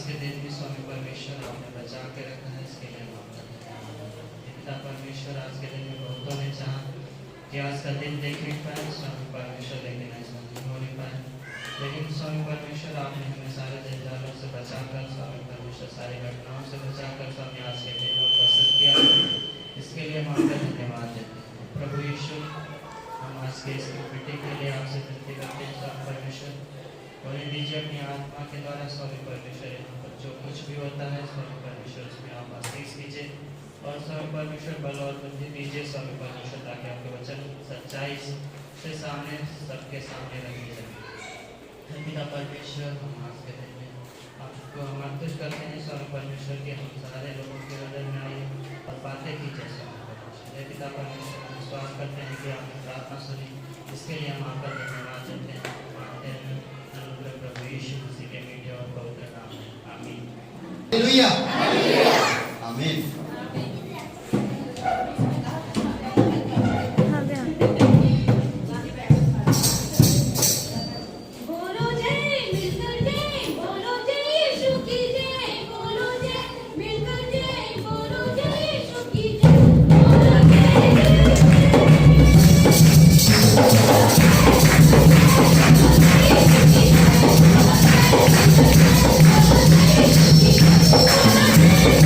के दिन भी स्वामी परमेश्वर आपने बचा के रखा है, इसके लिए हम आपका धन्यवाद देते हैं। पिता परमेश्वर, आज के दिन में बहुतों ने चाहा कि आज का दिन देख नहीं पाए स्वामी परमेश्वर, लेकिन ऐसा नहीं हो नहीं पाए। लेकिन स्वामी परमेश्वर, आपने हमें सारे जंजालों से बचाकर, स्वामी परमेश्वर सारी घटनाओं से बचाकर स्वामी आज के दिन में उपस्थित किया, इसके लिए हम आपका धन्यवाद देते हैं। प्रभु यीशु, हम आज के इस मीटिंग के लिए आपसे विनती करते हैं स्वामी परमेश्वर, होने दीजिए अपनी आत्मा के द्वारा स्वामी परमेश्वर, यहाँ पर जो कुछ भी होता है स्वामी परमेश्वर उसमें आप आशीष कीजिए और स्वामी परमेश्वर बल और बुद्धि दीजिए स्वामी परमेश्वर, ताकि आपके वचन सच्चाई से सामने सबके सामने रखे जाए। पिता परमेश्वर, हम आज के दिन में आपको हम अर्पित करते हैं स्वामी परमेश्वर के, हम सारे लोगों के हृदय में आइए और बातें कीजिए स्वामी परमेश्वर। पिता परमेश्वर, हम विश्वास करते हैं कि आपने प्रार्थना सुनी, इसके लिए हम आपका धन्यवाद देते हैं। मानते हैं प्रभु यीशु मसीह के मीठे और पवित्र नाम में, आमीन। हालेलुया, आमीन। Thank you.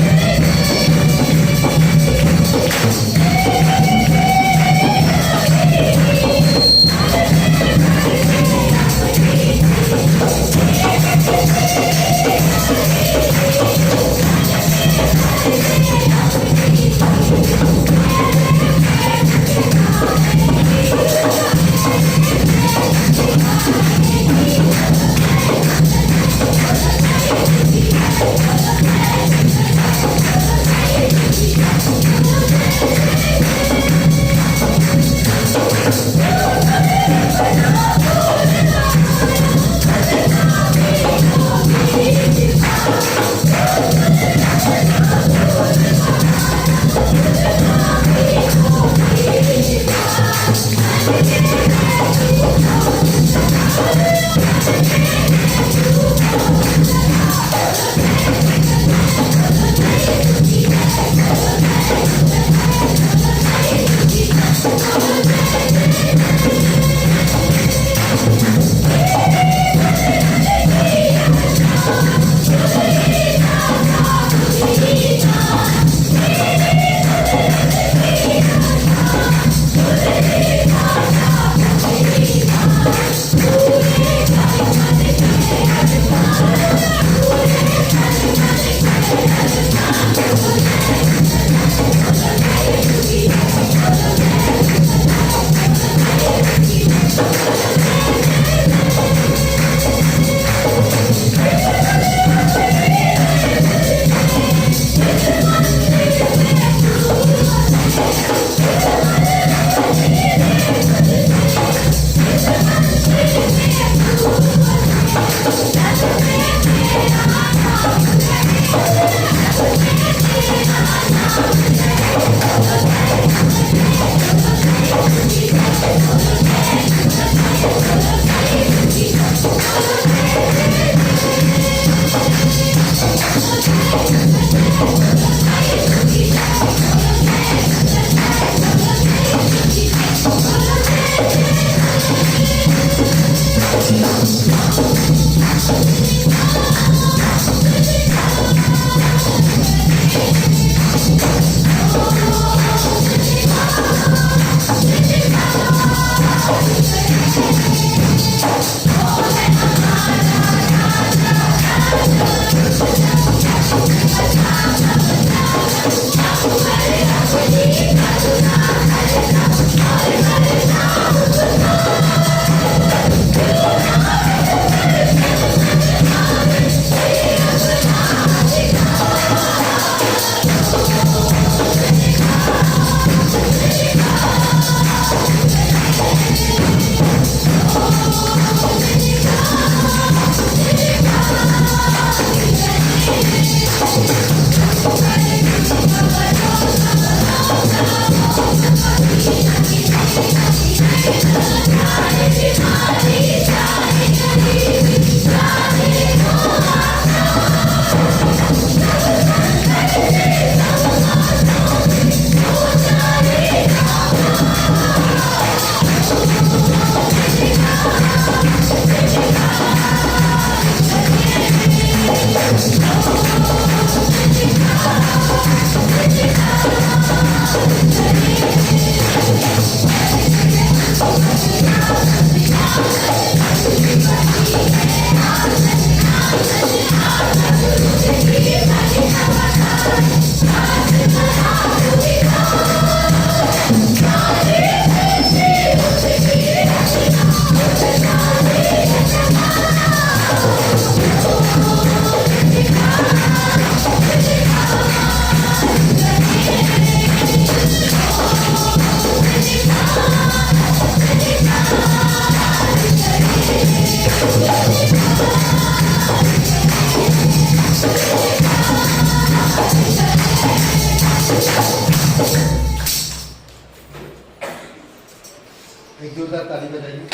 बजाइए।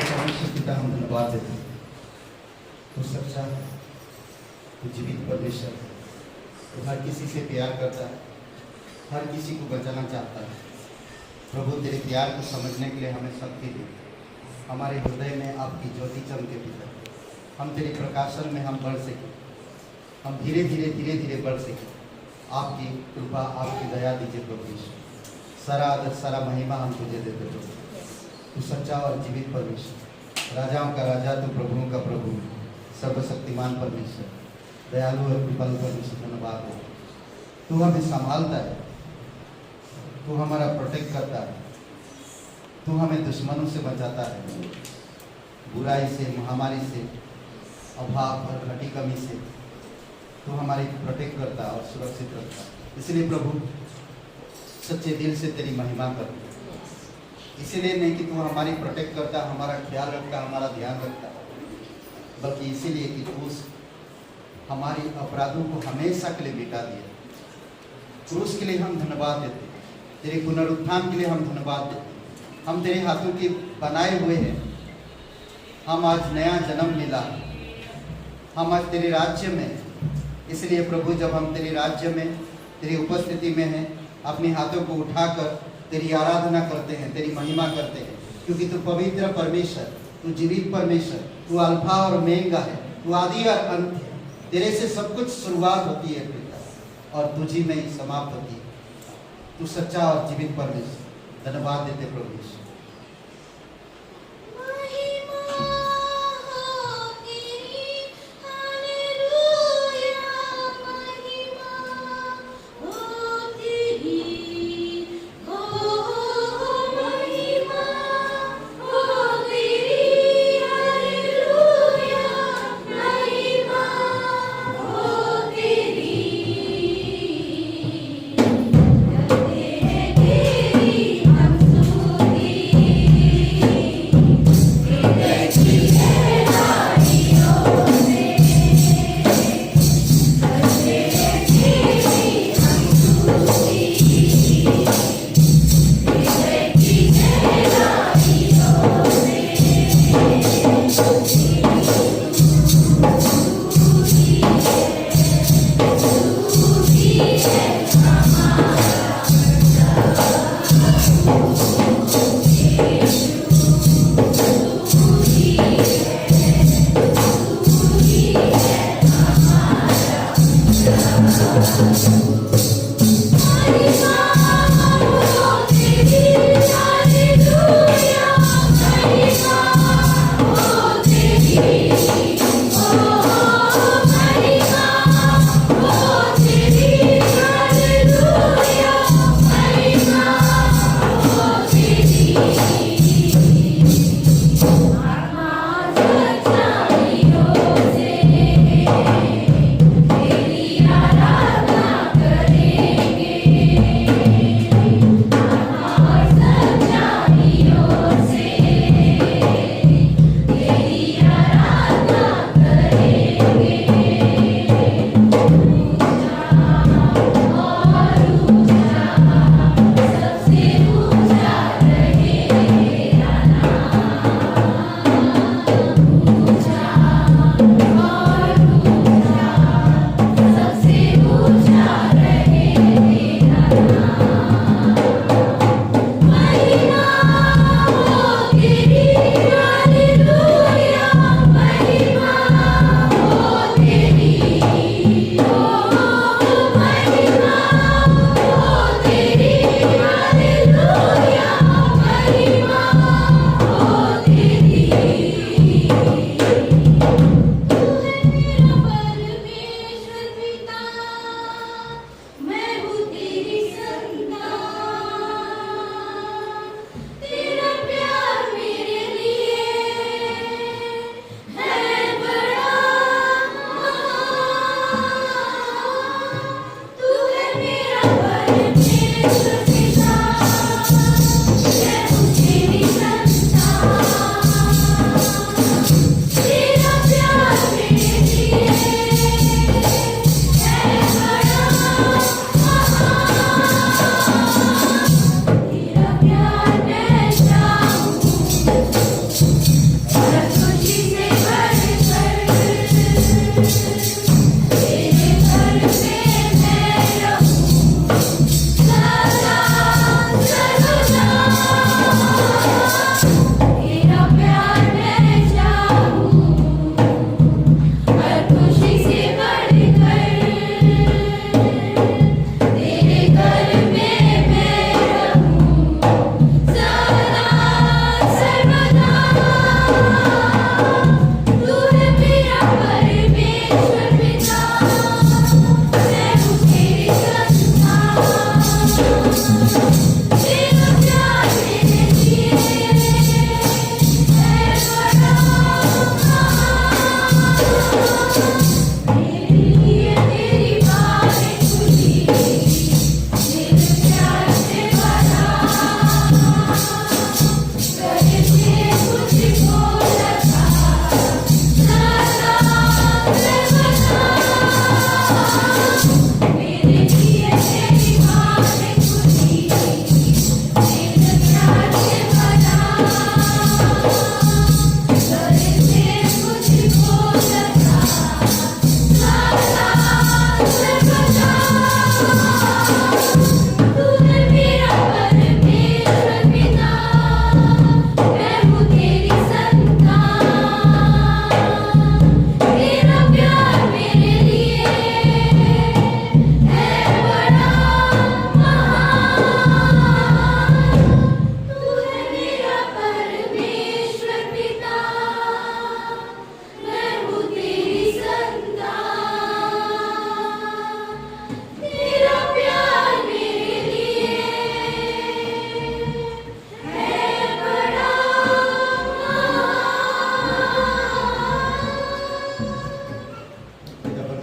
परमेश्वर पिता हम धन्यवाद देते हैं, तो सच्चा, तो जीवित परमेश्वर, तो हर किसी से प्यार करता है, हर किसी को बचाना चाहता है। प्रभु तेरे प्यार को समझने के लिए हमें शक्ति दे, हमारे हृदय में आपकी ज्योति चमके पिता, हम तेरे प्रकाशन में हम बढ़ सकें, हम धीरे धीरे बढ़ सकें। आपकी कृपा, आपकी दया दीजिए प्रभु यीशु। सारा आदर, सारा महिमा हम तुझे देते प्रभु। तू सच्चा और जीवित परमेश्वर, राजाओं का राजा, तू प्रभुओं का प्रभु, सर्वशक्तिमान परमेश्वर, दयालु और कृपालु परमेश्वर, धन्यवाद हो। तू हमें संभालता है, तू हमारा प्रोटेक्ट करता है, तू हमें दुश्मनों से बचाता है, बुराई से, महामारी से, अभाव और घटी कमी से तू हमारी प्रोटेक्ट करता और सुरक्षित रखता। इसलिए प्रभु सच्चे दिल से तेरी महिमा कर, इसीलिए नहीं कि तू हमारी प्रोटेक्ट करता, हमारा ख्याल रखता, हमारा ध्यान रखता, बल्कि इसीलिए कि तू हमारी अपराधों को हमेशा के लिए मिटा दिया। क्रूस के लिए हम धन्यवाद देते, तेरे पुनरुत्थान के लिए हम धन्यवाद देते। हम तेरे हाथों के बनाए हुए हैं, हम आज नया जन्म मिला, हम आज तेरे राज्य में। इसलिए प्रभु जब हम तेरे राज्य में, तेरी उपस्थिति में हैं, अपने हाथों को उठाकर तेरी आराधना करते हैं, तेरी महिमा करते हैं, क्योंकि तू पवित्र परमेश्वर, तू जीवित परमेश्वर, तू अल्फा और ओमेगा है, तू आदि और अंत है। तेरे से सब कुछ शुरुआत होती है पिता, और तुझी में ही समाप्त होती है। तू सच्चा और जीवित परमेश्वर, धन्यवाद देते प्रभु यीशु।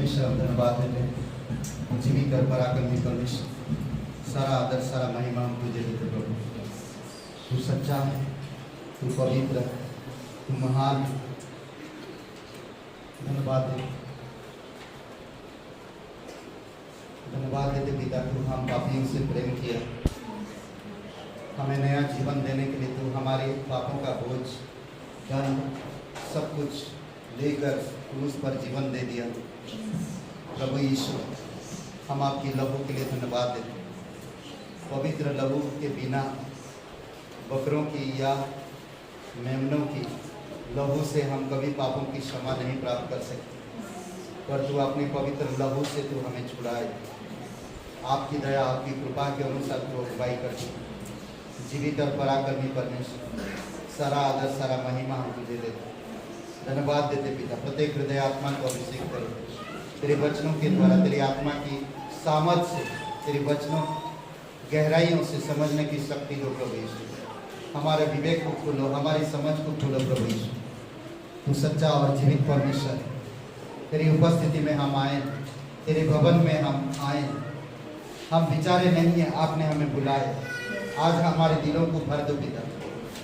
परमेश्वर हम धन्यवाद देते हैं। जीवित और पराक्रमी परमेश्वर, सारा आदर सारा महिमा हम तुझे देते प्रभु। तू सच्चा है, तू पवित्र, तू महान। धन्यवाद देते पिता, तू हम पापियों से प्रेम किया, हमें नया जीवन देने के लिए तू हमारे पापों का बोझ, दंड, सब कुछ लेकर क्रूस पर जीवन दे दिया। प्रभु यीशु, हम आपकी लहू के लिए धन्यवाद देते हैं। पवित्र लहू के बिना बकरों की या मेमनों की लहू से हम कभी पापों की क्षमा नहीं प्राप्त कर सकते, पर तू अपनी पवित्र लहू से तू हमें छुड़ाए। आपकी दया, आपकी कृपा के अनुसार तू अगुवाई करती। जीवित और पराक्रमी परमेश्वर, सारा आदर सारा महिमा हम तुझे देते, धन्यवाद देते पिता। प्रत्येक हृदय आत्मा को अभिषेक करो तेरे वचनों के द्वारा, तेरी आत्मा की सामर्थ से, तेरे वचनों गहराइयों से समझने की शक्ति दो प्रभु यीशु। हमारे विवेक को खोलो, हमारी समझ को खोलो प्रभु यीशु। तू सच्चा और जीवित परमेश्वर, तेरी उपस्थिति में हम आए, तेरे भवन में हम आए। हम विचारे नहीं हैं, आपने हमें बुलाए। आज हमारे दिलों को भर दो पिता,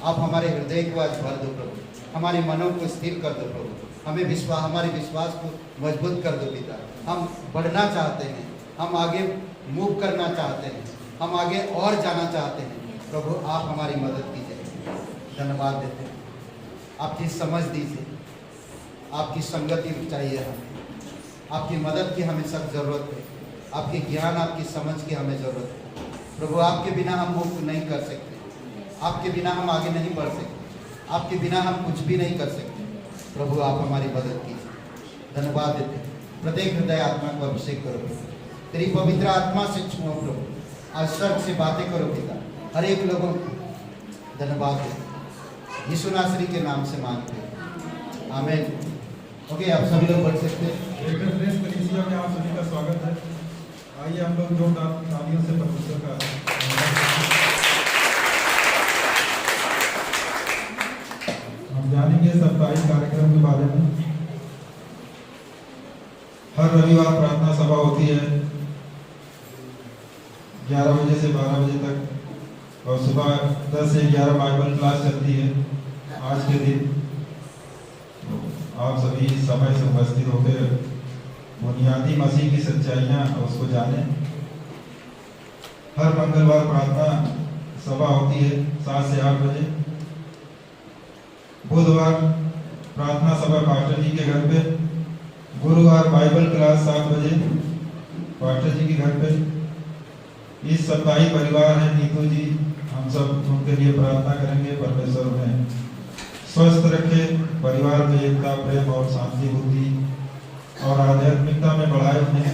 आप हमारे हृदय को आज भर दो प्रभु, हमारे मनों को स्थिर कर दो प्रभु, हमारे विश्वास को मजबूत कर दो पिता। हम बढ़ना चाहते हैं, हम आगे मूव करना चाहते हैं, हम आगे और जाना चाहते हैं प्रभु, आप हमारी मदद कीजिए। धन्यवाद देते हैं, आपकी समझ दीजिए, आपकी संगति चाहिए हमें, आपकी मदद की हमें सख्त ज़रूरत है, आपके ज्ञान, आपकी समझ की हमें ज़रूरत है प्रभु। आपके बिना हम मुक्त नहीं कर सकते, आपके बिना हम आगे नहीं बढ़ सकते, आपके बिना हम कुछ भी नहीं कर सकते प्रभु। आप हमारी मदद कीजिए। धन्यवाद देते हैं। प्रत्येक हृदय आत्मा को अभिषेक करो, तेरी पवित्र आत्मा से छुओ प्रभु, आज स्वर्ग से बातें करो पिता, हर एक लोगों को धन्यवाद देते यीशु नासरी के नाम से मांगते हैं, आमीन। ओके, आप सभी लोग बढ़ सकते हैं। रेफरेंस कलीसिया में आप सभी का स्वागत है। आइए हम लोग जोरदार तालियों से परमेश्वर का हम जानेंगे साप्ताहिक कार्यक्रम के बारे में। हर रविवार प्रार्थना सभा होती है 11 बजे से 12 बजे तक, और सुबह 10 से 11 बाइबल क्लास चलती है। आज के दिन आप सभी समय से उपस्थित होकर बुनियादी मसीह की सच्चाइयाँ उसको जानें। हर मंगलवार प्रार्थना सभा होती है 7 से 8 बजे। बुधवार प्रार्थना सभा पास्टर जी के घर पे। गुरुवार बाइबल क्लास 7 बजे पास्टर जी के घर पे। इस सप्ताही परिवार है नीतू जी, हम सब उनके लिए प्रार्थना करेंगे। परमेश्वर उन्हें स्वस्थ रखे, परिवार में एकता, प्रेम और शांति, बुद्धि और आध्यात्मिकता में बढ़ाए उन्हें।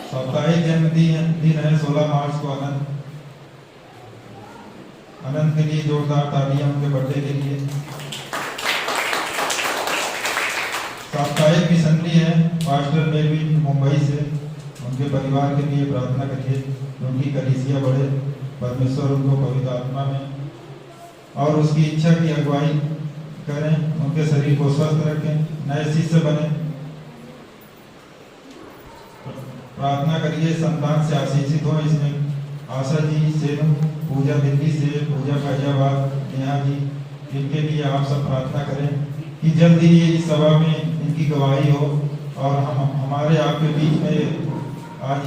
साप्ताहिक जन्मदिन है 16 मार्च को अनंत के लिए जोरदार तालियां उनके बर्थडे के लिए। साप्ताहिक मिशनरी है पास्टर मेलविन मुंबई से, उनके परिवार के लिए प्रार्थना करिए, उनकी कलीसिया बढ़े, परमेश्वर उनको पवित्र आत्मा में और उसकी इच्छा की अगुवाई करें, उनके शरीर को स्वस्थ रखें, नए शिष्य बने। प्रार्थना करिए संतान से आशीषित हो। इसमें आशा जी सेनु, पूजा दिल्ली से, पूजा फैजाबाद, नेहा जी, इनके लिए आप सब प्रार्थना करें कि जल्दी ही इस सभा में इनकी गवाही हो और हम हमारे आपके बीच में आज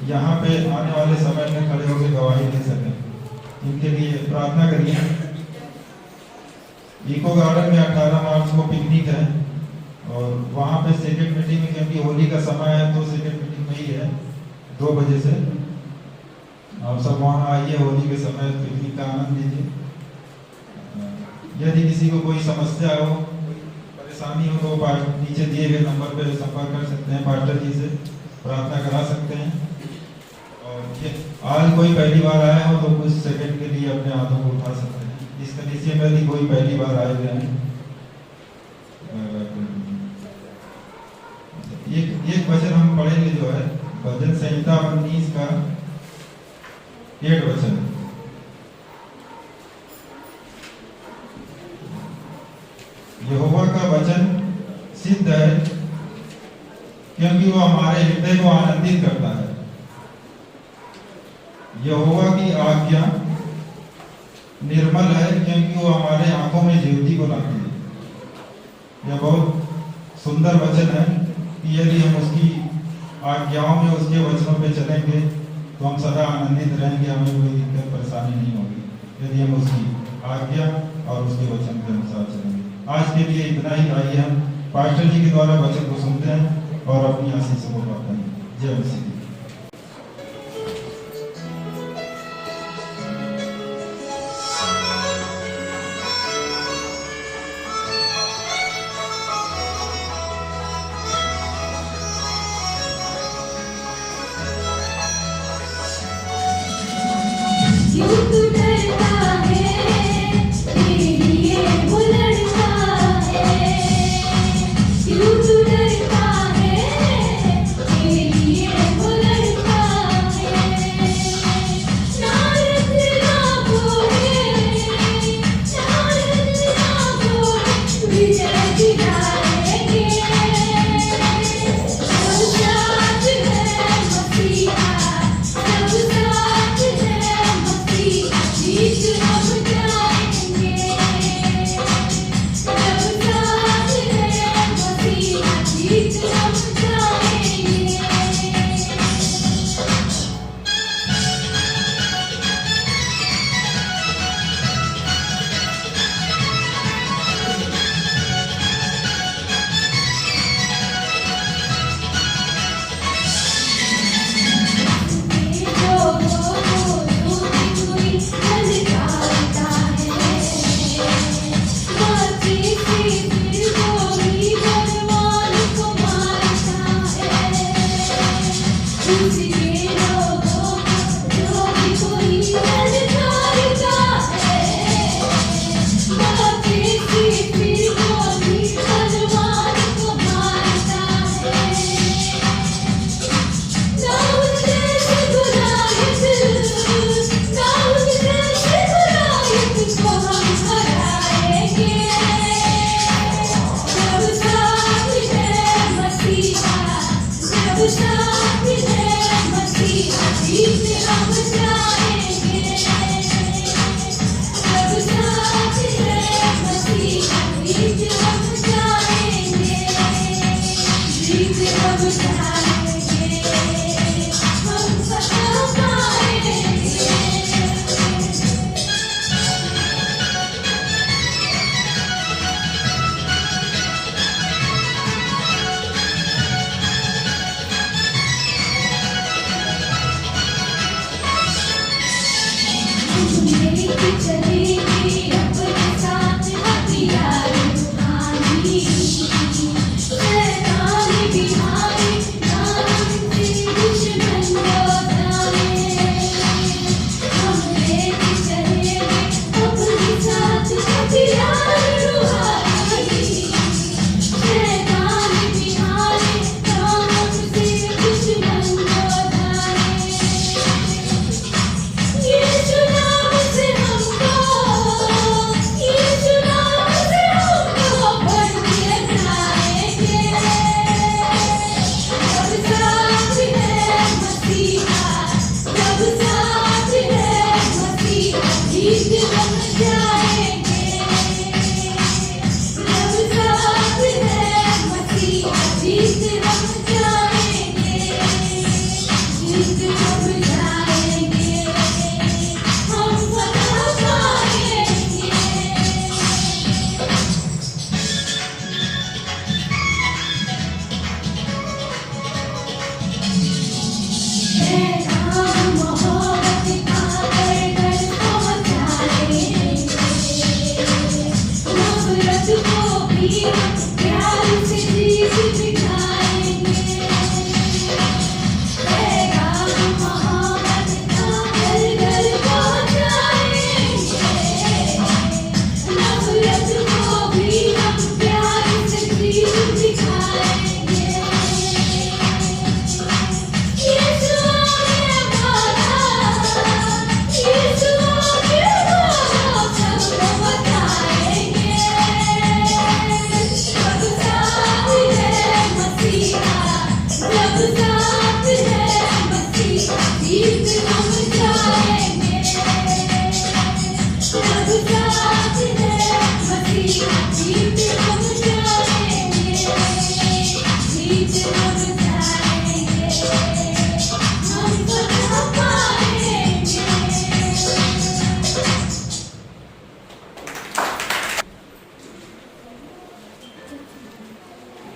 यहाँ पे आने वाले समय में खड़े होकर गवाही दे सकें। इनके लिए प्रार्थना करिए। इको गार्डन में 18 मार्च को पिकनिक है और वहाँ पे सेकेंड मीटिंग में, क्योंकि होली का समय है तो सेकेंड मीटिंग में ही है 2 बजे से। आप सब वहाँ आइए, होली के समय पिकनिक का आनंद लीजिए। यदि किसी को कोई समस्या हो, परेशानी हो तो नीचे दिए गए नंबर पर संपर्क कर सकते हैं, पास्टर जी से प्रार्थना करा सकते हैं। और आज कोई पहली बार आया हो तो कुछ सेकंड के लिए अपने हाथों को उठा सकते हैं। इस कलीसिया में यदि कोई पहली बार आए हुए हैं, एक वचन हम पढ़ेंगे जो है भजन संहिता 19 का 8 वचन। यहोवा का वचन सिद्ध है, क्योंकि वो हमारे हृदय को आनंदित करता है। यहोवा की आज्ञा निर्मल है, क्योंकि वो हमारे आंखों में ज्योति को लाती है। यह बहुत सुंदर वचन है कि यदि हम उसकी आज्ञाओं में, उसके वचनों पे चलेंगे तो हम सदा आनंदित रहेंगे, हमें कोई दिक्कत परेशानी नहीं होगी यदि हम उसकी आज्ञा और उसके वचन के अनुसार चलेंगे। आज के लिए इतना ही। आइए हम पास्टर जी के द्वारा वचन को सुनते हैं और अपनी आशीषों को पाते हैं। जय मसीह।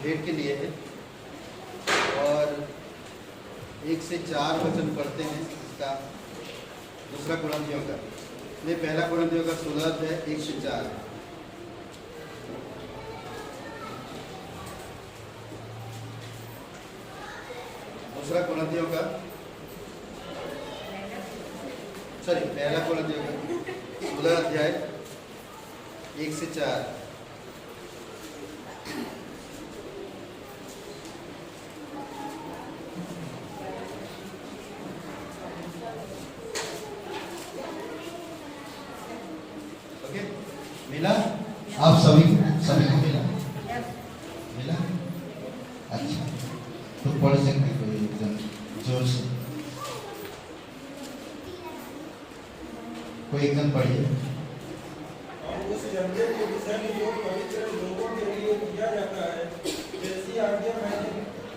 भेंट के लिए है और 1 से 4 वचन पढ़ते हैं इसका दूसरा कुरिन्थियों का। नहीं, पहला कुरिन्थियों का 16 अध्याय 1 से 4। दूसरा कुरिन्थियों का पहला कुरिन्थियों का 16 अध्याय 1 से 4। ओके, मिला? आप सभी को मिला? अच्छा, तो पढ़ सकते कोई एकदम जोर से, कोई एकदम पढ़िए। और उस झंडे के विषय में जो पवित्र लोगों के लिए किया जाता है, जैसी आज्ञा मैंने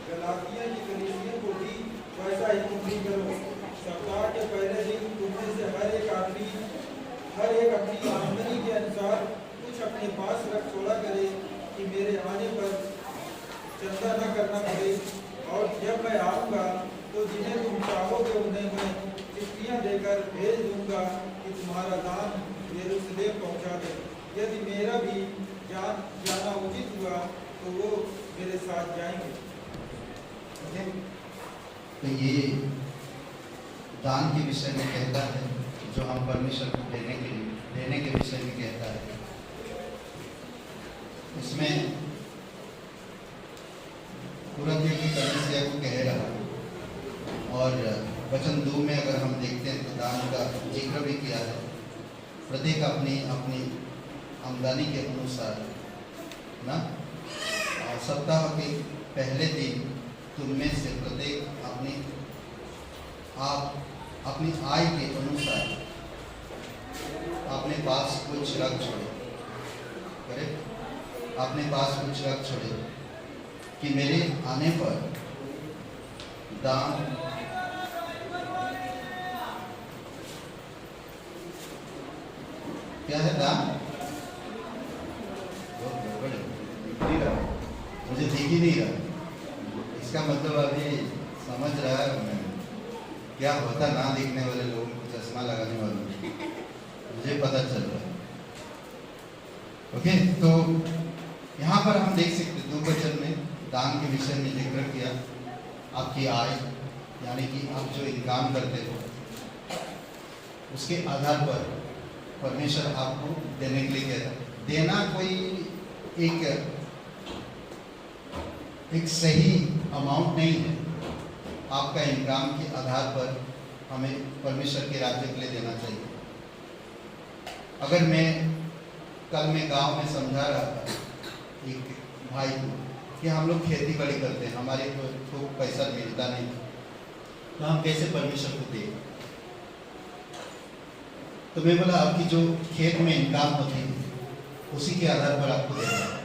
गलातिया की कलीसिया को दी, वैसा ही तुम भी करो। सप्ताह के पहले दिन तुममें से हर एक अपनी आमदनी के अनुसार कुछ अपने पास रख छोड़ा करे, कि मेरे आने पर चंदा न करना पड़े। और जब मैं आऊँगा तो जिन्हें तुम चाहोगे उन्हें मैं चिट्ठियाँ देकर भेज दूँगा कि तुम्हारा दान यरूशलेम पहुँचा दे। यदि मेरा भी जाना उचित हुआ तो वो मेरे साथ जाएंगे। तो ये दान के विषय में कहता है, जो हम परमेश्वर को देने के विषय में कहता है। इसमें कुरिन्थियों की कलीसिया को कह रहा। और वचन 2 में अगर हम देखते हैं तो दान का जिक्र भी किया है। प्रत्येक अपनी अपनी आमदनी के अनुसार ना, और सप्ताह के पहले दिन तुम में से प्रत्येक अपनी आय के अनुसार अपने पास कुछ रख छोड़े। करेक्ट, अपने पास कुछ रख छोड़े कि मेरे आने पर दान क्या है? दान मुझे दिख ही नहीं रहा। इसका मतलब अभी समझ रहा है मैं क्या होता ना दिखने वाले लोगों को चश्मा लगाने वालों, मुझे पता चल रहा है। ओके, तो यहाँ पर हम देख सकते 2 वचन में दान के विषय में जिक्र किया। आपकी आय यानी कि आप जो इनकम करते हो उसके आधार पर परमेश्वर आपको देने के लिए कहता है। देना कोई एक सही अमाउंट नहीं है। आपका इनकम के आधार पर हमें परमेश्वर के राज्य के लिए देना चाहिए। अगर कल मैं गांव में समझा रहा था एक भाई को कि हम लोग खेती बाड़ी करते हैं, हमारे को पैसा मिलता नहीं, तो हम कैसे परमेश्वर को दें? तो मैं बोला आपकी जो खेत में इनकम होती है उसी के आधार पर आपको देना है।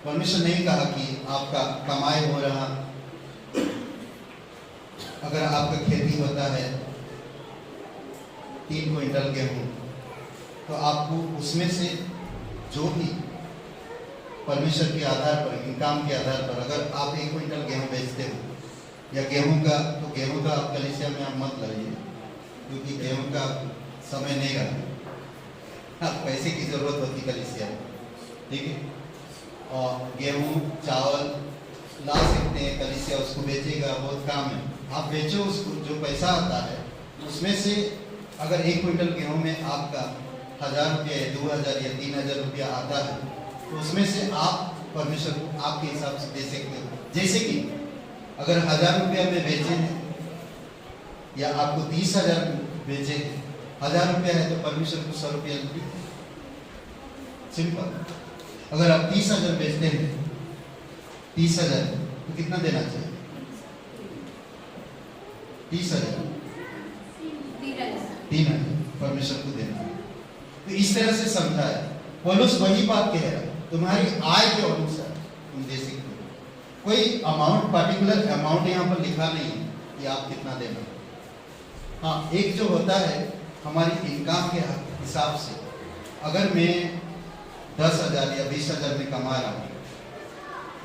परमेश्वर नहीं कहा कि आपका कमाई हो रहा, अगर आपका खेती होता है 3 क्विंटल गेहूँ, तो आपको उसमें से जो भी परमेश्वर के आधार पर, इनकम के आधार पर, अगर आप 1 क्विंटल गेहूँ बेचते हो या गेहूँ का आप कलीसिया में आप मत लाइए, क्योंकि गेहूँ का समय नहीं रहा। पैसे की जरूरत होती कलीसिया में, ठीक है। और गेहूँ चावल ला सकते हैं कलीसिया, उसको बेचेगा, बहुत काम है। आप बेचो उसको, जो पैसा आता है उसमें से अगर 1 क्विंटल गेहूँ में आपका 1000 रुपया या 2000 या 3000 रुपया आता है, तो उसमें से आप परमेश्वर को आपके हिसाब से दे सकते हो। जैसे कि अगर 1000 रुपया में बेचे हैं या आपको 30,000 बेचे हैं, 1000 रुपया है तो परमेश्वर को 100 रुपया दीजिए, सिंपल। अगर आप 30,000 बेचते हैं, 30,000 तो कितना देना चाहिए? 30,000 3,000 परमेश्वर को देना। तो इस तरह से समझा है पौलुस, वही बात कह रहा है, तुम्हारी आय के अनुसार तुम दे सकते हो। कोई अमाउंट, पर्टिकुलर अमाउंट यहाँ पर लिखा नहीं है कि आप कितना देना। हाँ, एक जो होता है हमारी इनकम के हिसाब से, अगर मैं 10,000 या 20,000 में कमा रहा हूँ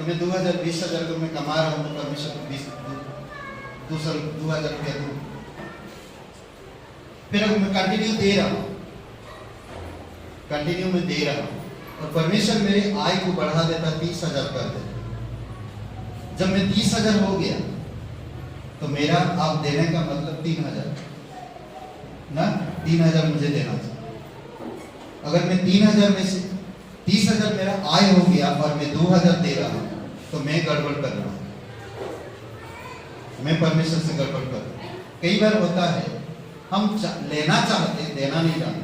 तो मैं 2000 को मैं कमा रहा हूँ तो परमेश्वर को 2000 रुपया दूँ, फिर अब मैं कंटिन्यू दे रहा हूँ, कंटिन्यू में दे रहा हूँ और परमेश्वर मेरे आय को बढ़ा देता, 30,000 कर देता। जब मैं 30,000 हो गया तो मेरा आप देने का मतलब 3,000 ना, 3,000 मुझे देना चाहिए। अगर मैं 3,000 में से 30,000 मेरा आय हो गया और मैं 2,000 दे रहा हूं तो मैं गड़बड़ कर रहा हूं, मैं परमेश्वर से गड़बड़ कर रहा हूं। कई बार होता है हम लेना चाहते, देना नहीं चाहते,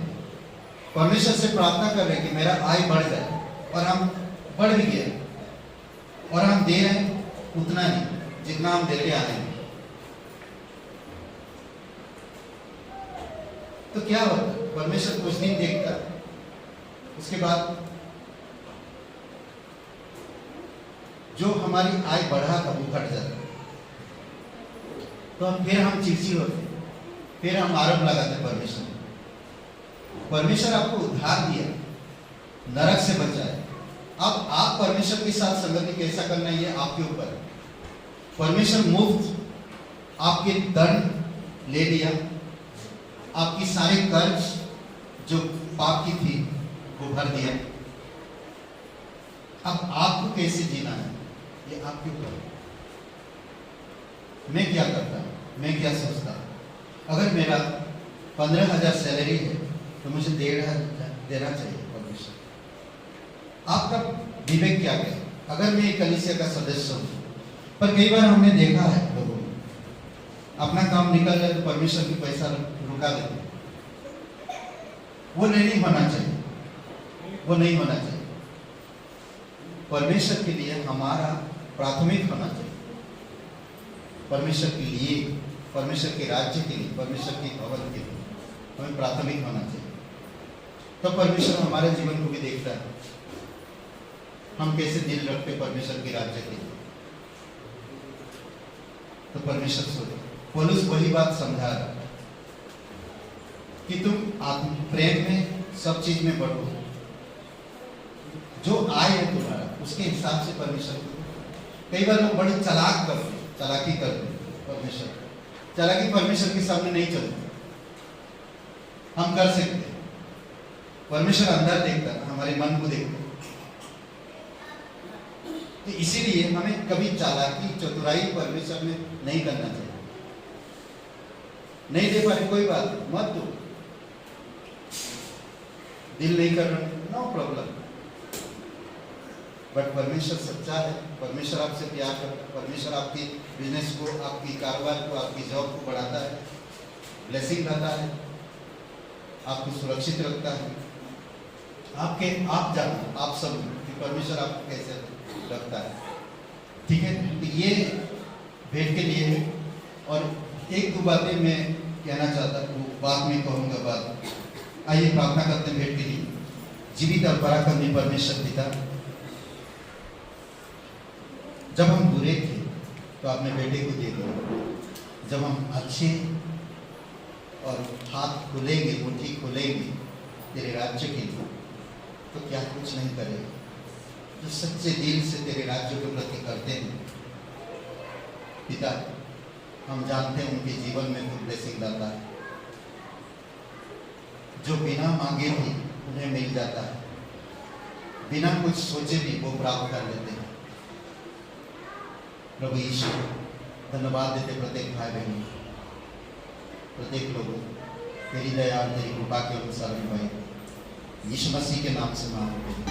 परमेश्वर से प्रार्थना कर रहे कि मेरा आय बढ़ जाए और हम बढ़ भी गया और हम दे रहे हैं उतना नहीं जितना हम देते आए हैं। तो क्या होता है, परमेश्वर कुछ दिन देखता, उसके बाद जो हमारी आय बढ़ा था वो घट जाता, तो फिर हम चिड़चिड़ होते, फिर हम आरोप लगाते परमेश्वर। परमेश्वर आपको उद्धार दिया, नरक से बचाया, अब आप परमेश्वर के साथ संगति कैसा करना ये आपके ऊपर है। परमेश्वर मुफ्त आपके दंड ले लिया, आपकी सारे कर्ज जो पाप की थी वो भर दिया, अब आपको कैसे जीना है ये आपके ऊपर है। मैं क्या करता हूँ, मैं क्या सोचता हूँ, अगर मेरा 15,000 सैलरी है तो मुझे 1,500 देना चाहिए परमेश्वर। आपका विवेक क्या है? अगर मैं एक कलीसिया का सदस्य हूँ, पर कई बार हमने देखा है लोगों में अपना काम निकल जाए तो परमेश्वर की पैसा रुका देते, वो नहीं होना चाहिए, वो नहीं होना चाहिए। परमेश्वर के लिए हमारा प्राथमिक होना चाहिए, परमेश्वर के लिए, परमेश्वर के राज्य के लिए, परमेश्वर की भवन के लिए हमें प्राथमिक होना चाहिए। तो परमेश्वर हमारे जीवन को भी देखता है, हम कैसे दिल रखते परमेश्वर के राज्य के लिए। तो परमेश्वर सोचे, पौलुस वही बात समझा रहा कि तुम आत्म प्रेम में सब चीज में बढ़ो, जो आय है तुम्हारा उसके हिसाब से परमेश्वर को। कई बार लोग बड़े चालाक करते, चालाकी करते, परमेश्वर चालाकी परमेश्वर के सामने नहीं चलती। हम कर सकते, परमेश्वर अंदर देखता है, हमारे मन को देखता है। तो इसीलिए हमें कभी चालाकी, चतुराई परमेश्वर में नहीं करना चाहिए। नहीं दे पाए कोई बात नहीं, मत दो, दिल नहीं कर रहा, नो प्रॉब्लम। बट परमेश्वर सच्चा है, परमेश्वर आपसे प्यार करता है, परमेश्वर आपकी बिजनेस को, आपकी कारोबार को, आपकी जॉब को बढ़ाता है, ब्लेसिंग रहता है, आपको सुरक्षित रखता है। आप जानो, आप सब कि परमेश्वर आपको कैसे रखता है। ठीक है, तो ये भेंट के लिए है। और एक दो बातें मैं कहना चाहता हूँ, बाद में कहूँगा बात। आइए प्रार्थना करते हैं भेंट के लिए। जीवित और पराक्रमी परमेश्वर पिता, जब हम बुरे थे तो आपने बेटे को दे दिया, जब हम अच्छे और हाथ खुलेंगे, मुट्ठी खुलेंगे तेरे राज्य के लिए, तो क्या कुछ नहीं करेगा। जो सच्चे दिल से तेरे राज्य के प्रति करते हैं पिता, हम जानते हैं उनके जीवन में तो ब्लेसिंग लाता है। जो बिना मांगे भी उन्हें मिल जाता है, बिना कुछ सोचे भी वो प्राप्त कर लेते हैं। प्रभु यीशु, धन्यवाद देते प्रत्येक भाई बहन, प्रत्येक लोगों तेरी दया और तेरी कृपा के अनुसार भाई यीशु मसीह के नाम से मांगते हैं।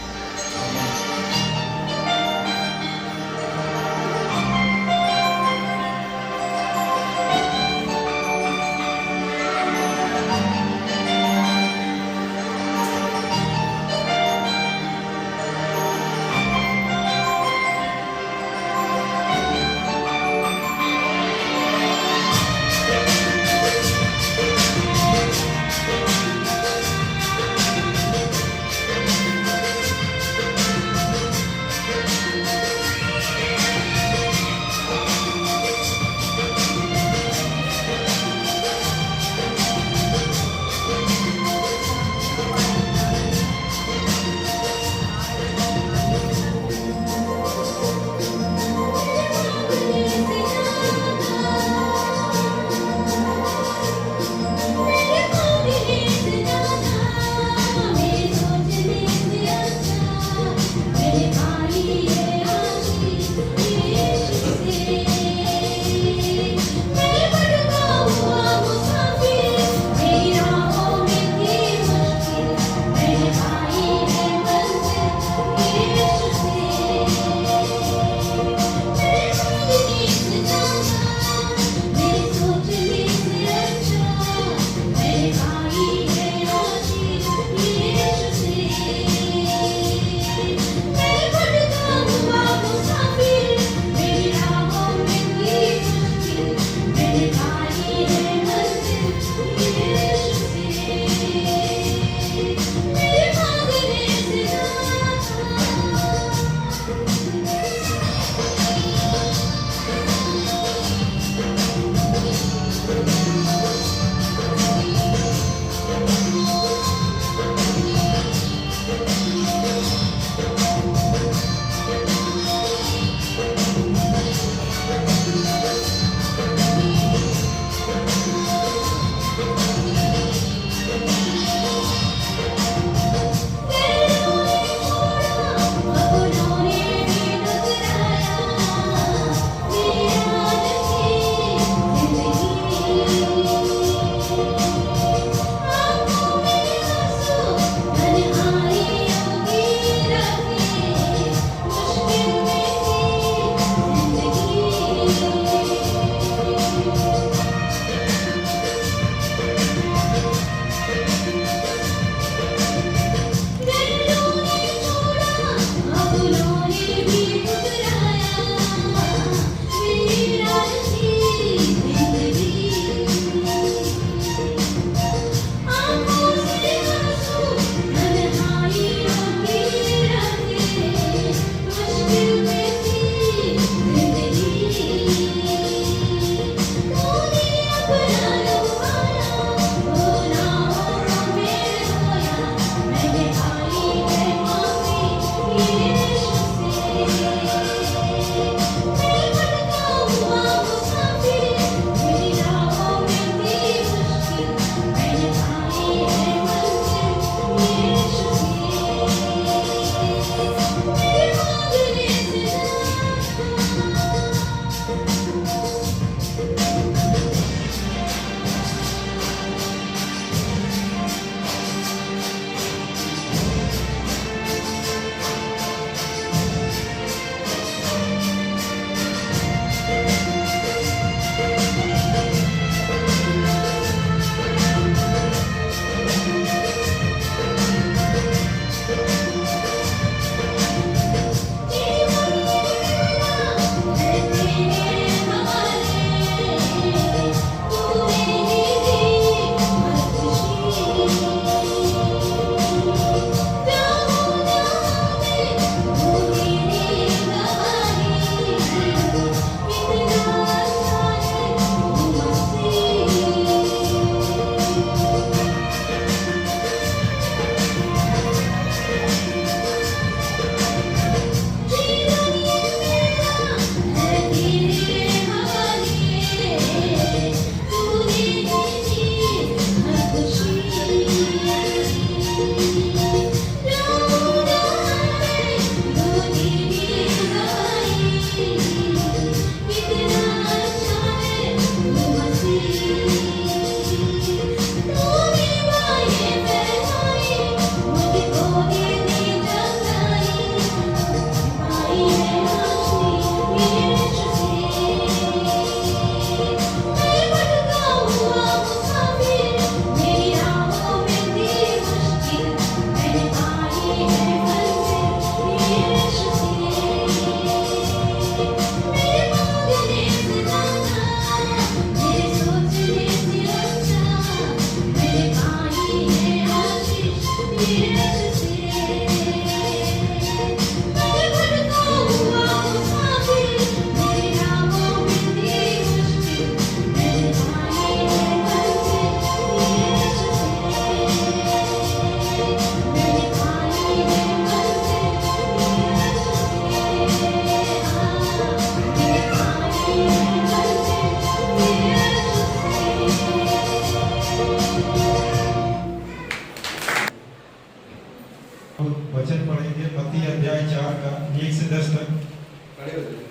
खड़े हो जाइए।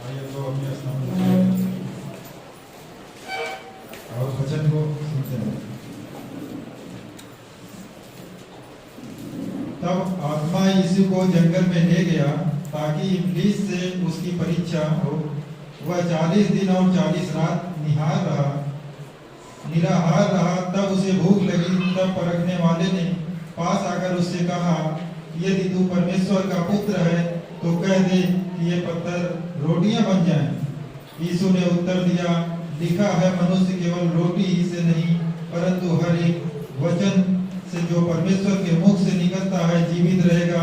आइए तो अपने स्थान पर खड़े हो जाइए। और वचन को सुनते हैं। तब आत्मा यीशु को जंगल में ले गया ताकि इब्लीस से उसकी परीक्षा हो। वह 40 दिन और 40 रात निराहार रहा। तब उसे भूख लगी। तब परखने वाले ने पास आकर उससे कहा, यदि तू परमेश्वर का पुत्र है तो कह दे कि ये पत्थर रोटियां बन जाएं। यीशु ने उत्तर दिया, लिखा है, मनुष्य केवल रोटी ही से नहीं परंतु हर एक वचन से जो परमेश्वर के मुख से निकलता है जीवित रहेगा।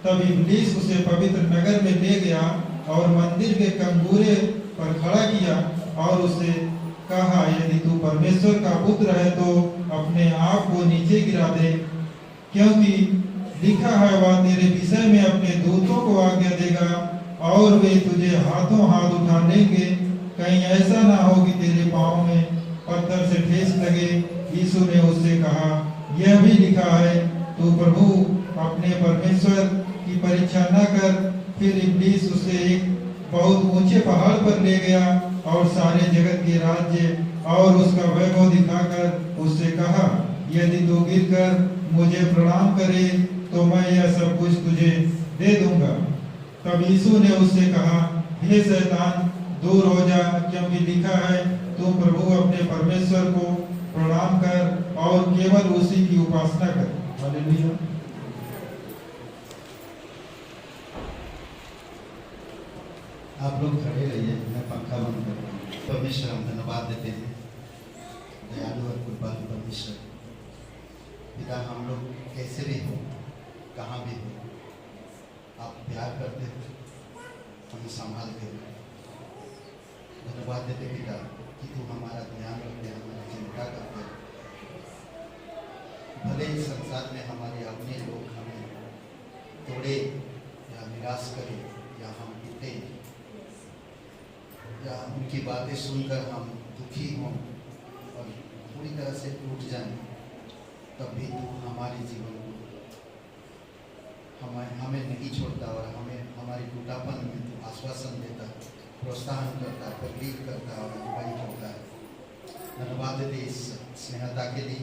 तब इब्लीस उसे पवित्र नगर में ले गया और मंदिर के कंगूरे पर खड़ा किया और उसे कहा, यदि तू परमेश्वर का पुत्र है तो अपने आप को नीचे गिरा दे, क्योंकि लिखा है, वह तेरे विषय में अपने दूतों को आज्ञा देगा और वे तुझे हाथों हाथ उठा लेंगे, कहीं ऐसा ना हो कि तेरे पाँव में पत्थर से ठेस लगे। यीशु ने उससे कहा, यह भी लिखा है, तू प्रभु अपने परमेश्वर की परीक्षा न कर। फिर इब्लीस उसे एक बहुत ऊंचे पहाड़ पर ले गया और सारे जगत के राज्य और उसका वैभव दिखाकर उससे कहा, यदि तू गिरकर मुझे प्रणाम करे तो मैं यह सब कुछ तुझे दे दूंगा। तब यीशु ने उससे कहा, हे शैतान, दूर हो जा, क्योंकि लिखा है, तू प्रभु अपने परमेश्वर को प्रणाम कर और केवल उसी की उपासना कर। हालेलुया। आप लोग खड़े रहिए, मैं पंखा बंद कर रहा हूँ। परमेश्वर, हम धन्यवाद देते हैं, दयालु और कृपालु परमेश्वर पिता। हम लोग कैसे भी हो, कहाँ भी हो, आप प्यार करते हो, हमें संभालते हो। धन्यवाद देते पिता कि तू हमारा ध्यान रखते, हमारी चिंता करते। भले इस संसार में हमारे अपने लोग हमें तोड़े या निराश करें या हम टूटे या उनकी बातें सुनकर हम दुखी हों और पूरी तरह से टूट जाएं, तब भी तू हमारे जीवन को हमें नहीं छोड़ता और हमें हमारी टूटापन में तू आश्वासन देता, प्रोत्साहन करता, प्रेरित करता और अगुवाई करता है। धन्यवाद देते इस स्नेहता के लिए।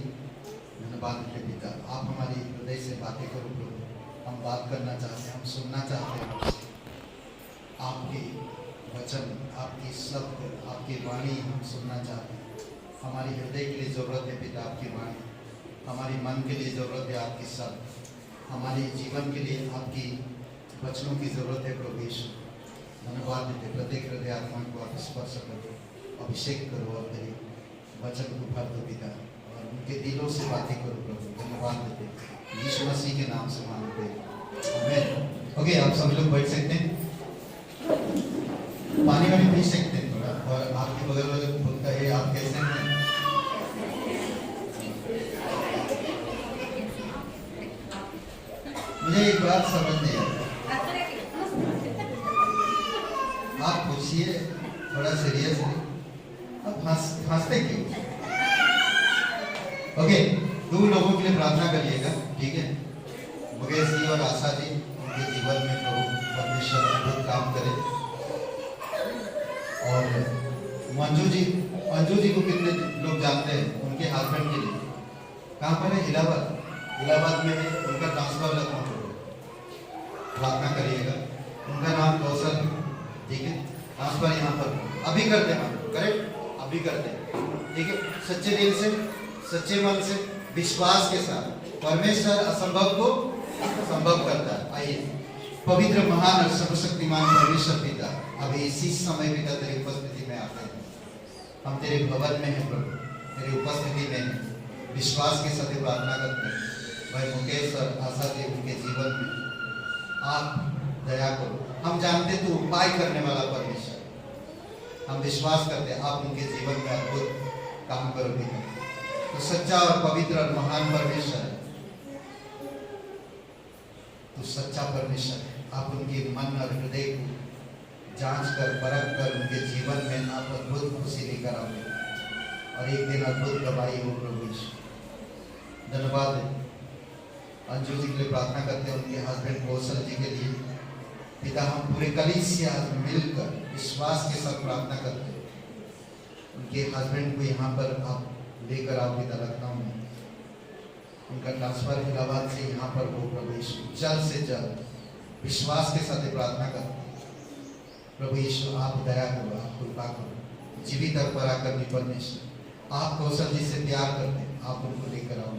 धन्यवाद देते पिता, आप हमारी हृदय से बातें करो प्रभु। हम बात करना चाहते हैं, हम सुनना चाहते हैं आपसे। आपके वचन, आपकी शब्द, आपकी वाणी हम सुनना चाहते हैं। हमारी हृदय के लिए ज़रूरत है पिता आपकी वाणी, हमारी मन के लिए ज़रूरत है आपकी शब्द, हमारे जीवन के लिए आपकी वचनों की ज़रूरत है प्रभु यीशु। धन्यवाद देते, प्रत्येक हृदय आत्मा को आप स्पर्श करो, अभिषेक करो और तेरे वचन को भर दो पिता और उनके दिलों से बातें करो प्रभु। धन्यवाद देते यीशु मसीह के नाम से मांगते हैं, आमीन। ओके, आप सभी लोग बैठ सकते हैं, पानी वानी पी सकते हैं थोड़ा। और आपके बगल वाले को बोलता है, आप कैसे हैं? मुझे एक बात समझ नहीं आता, आप पूछिए थोड़ा सीरियसली, आप हंसते क्यों? ओके, दो लोगों के लिए प्रार्थना करिएगा, ठीक है? मुकेश जी और आशा जी, उनके जीवन में प्रभु परमेश्वर अद्भुत काम करे। और मंजू जी को कितने लोग जानते हैं? उनके हस्बैंड के लिए कहाँ पर है? इलाहाबाद में है, उनका ट्रांसफर लगा। प्रार्थना करिएगा, उनका नाम कौशल, ठीक है? ट्रांसफर यहाँ पर अभी करते हैं, करेक्ट? अभी करते हैं, ठीक है? सच्चे दिल से, सच्चे मन से, विश्वास के साथ परमेश्वर असंभव को संभव करता है। आइए, पवित्र, महान और सर्वशक्तिमान परमेश्वर पिता, अभी इसी समय पिता तेरी उपस्थिति में आते हैं। हम तेरे भवन में हैं प्रभु, तेरी उपस्थिति में हैं, विश्वास के साथ प्रार्थना करते हैं। भाई मुकेश और आशा जी, उनके जीवन में आप दया करो। हम जानते तू उपाय करने वाला परमेश्वर, हम विश्वास करते हैं आप उनके जीवन में अद्भुत काम करोगे। तो सच्चा और पवित्र और महान परमेश्वर है, तो सच्चा परमेश्वर है। आप उनके मन और हृदय को जांच कर, परख कर उनके जीवन में आप अद्भुत खुशी लेकर आओगे और एक दिन अद्भुत गवाही हो प्रभु यीशु। धन्यवाद। अंजू जी के लिए प्रार्थना करते हैं, उनके हस्बैंड कौशल जी के लिए, पिता, हम पूरे कलीसिया मिलकर विश्वास के साथ प्रार्थना करते हैं, उनके हस्बैंड को यहाँ पर आप लेकर आओ पिता, लखनऊ में उनका ट्रांसफर इलाहाबाद से यहाँ पर हो प्रभु यीशु, जल्द से जल्द विश्वास के साथ प्रार्थना करते हैं प्रभु यीशु, आप दया करो, आप कृपा करो, जीवित और पराक्रमी परमेश्वर, आप कौशल जी से प्यार करते हैं, आप उनको लेकर आओ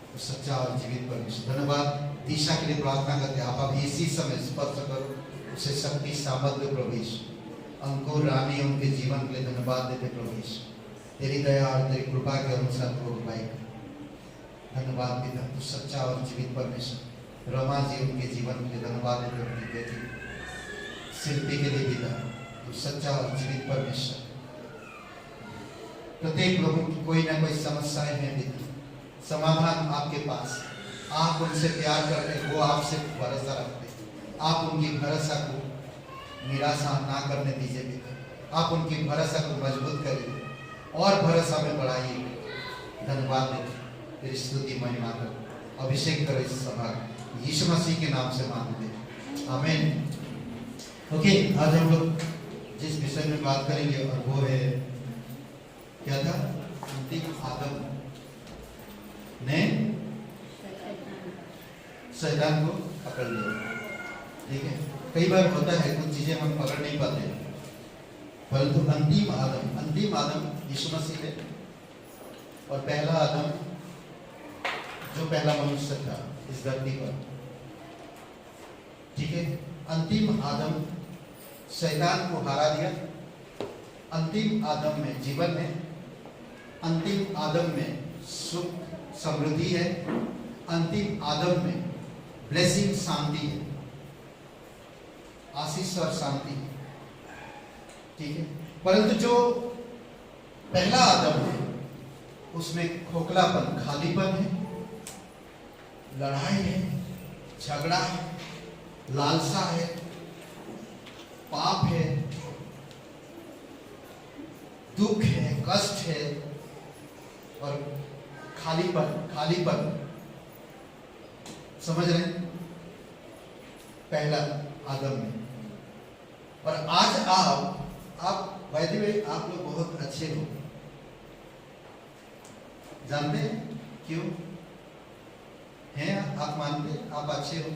तो सच्चा और जीवित परमेश्वर। धन्यवाद। दिशा के लिए प्रार्थना करते हैं, आप अभी इसी समय स्पर्श करो, उसे शक्ति सामर्थ्य प्रभु यीशु, अंकुर रानी उनके जीवन के लिए धन्यवाद देते प्रभु यीशु, तेरी दया और तेरी कृपा के अनुसार को अगुवाई कर। धन्यवाद पिता, तू सच्चा और जीवित परमेश्वर। रमा जी उनके जीवन के लिए धन्यवाद देते, उनकी बेटी शिल्पी के लिए पिता, तू सच्चा और जीवित परमेश्वर। प्रत्येक लोगों की कोई ना कोई समस्याएं हैं पिता, समाधान आपके पास, आप उनसे प्यार करते हैं, वो आपसे भरोसा रखते हैं, आप उनकी भरोसा को निराशा ना करने दीजिए पिता, आप उनकी भरोसा को मजबूत करिए और भरोसा में बढ़ाइए। धन्यवाद देते, तेरी स्तुति महिमा करो, अभिषेक करो इस सभा, यीशु मसीह के नाम से मांगते हैं, आमीन। ओके, आज हम लोग जिस विषय में बात करेंगे और वो है क्या था, अंतिम आदम ने शैतान को पकड़ लिया। ठीक है, कई बार होता है कुछ चीजें हम पकड़ नहीं पाते, परंतु अंतिम आदम यीशु मसीह है, और पहला आदम जो पहला मनुष्य था इस धरती पर। ठीक है, अंतिम आदम शैतान को हरा दिया, अंतिम आदम में जीवन है, अंतिम आदम में सुख समृद्धि है, अंतिम आदम में ब्लेसिंग शांति है, आशीष और शांति। ठीक है, परंतु जो पहला आदम है उसमें खोखलापन, खालीपन है, लड़ाई है, झगड़ा है, लालसा है, पाप है, दुख है, कष्ट है और खालीपन। समझ रहे हैं? पहला आदम में। और आज आप वैद्य में आप लोग बहुत अच्छे हो, जानते हैं क्यों हैं? आप मानते हैं आप अच्छे हो?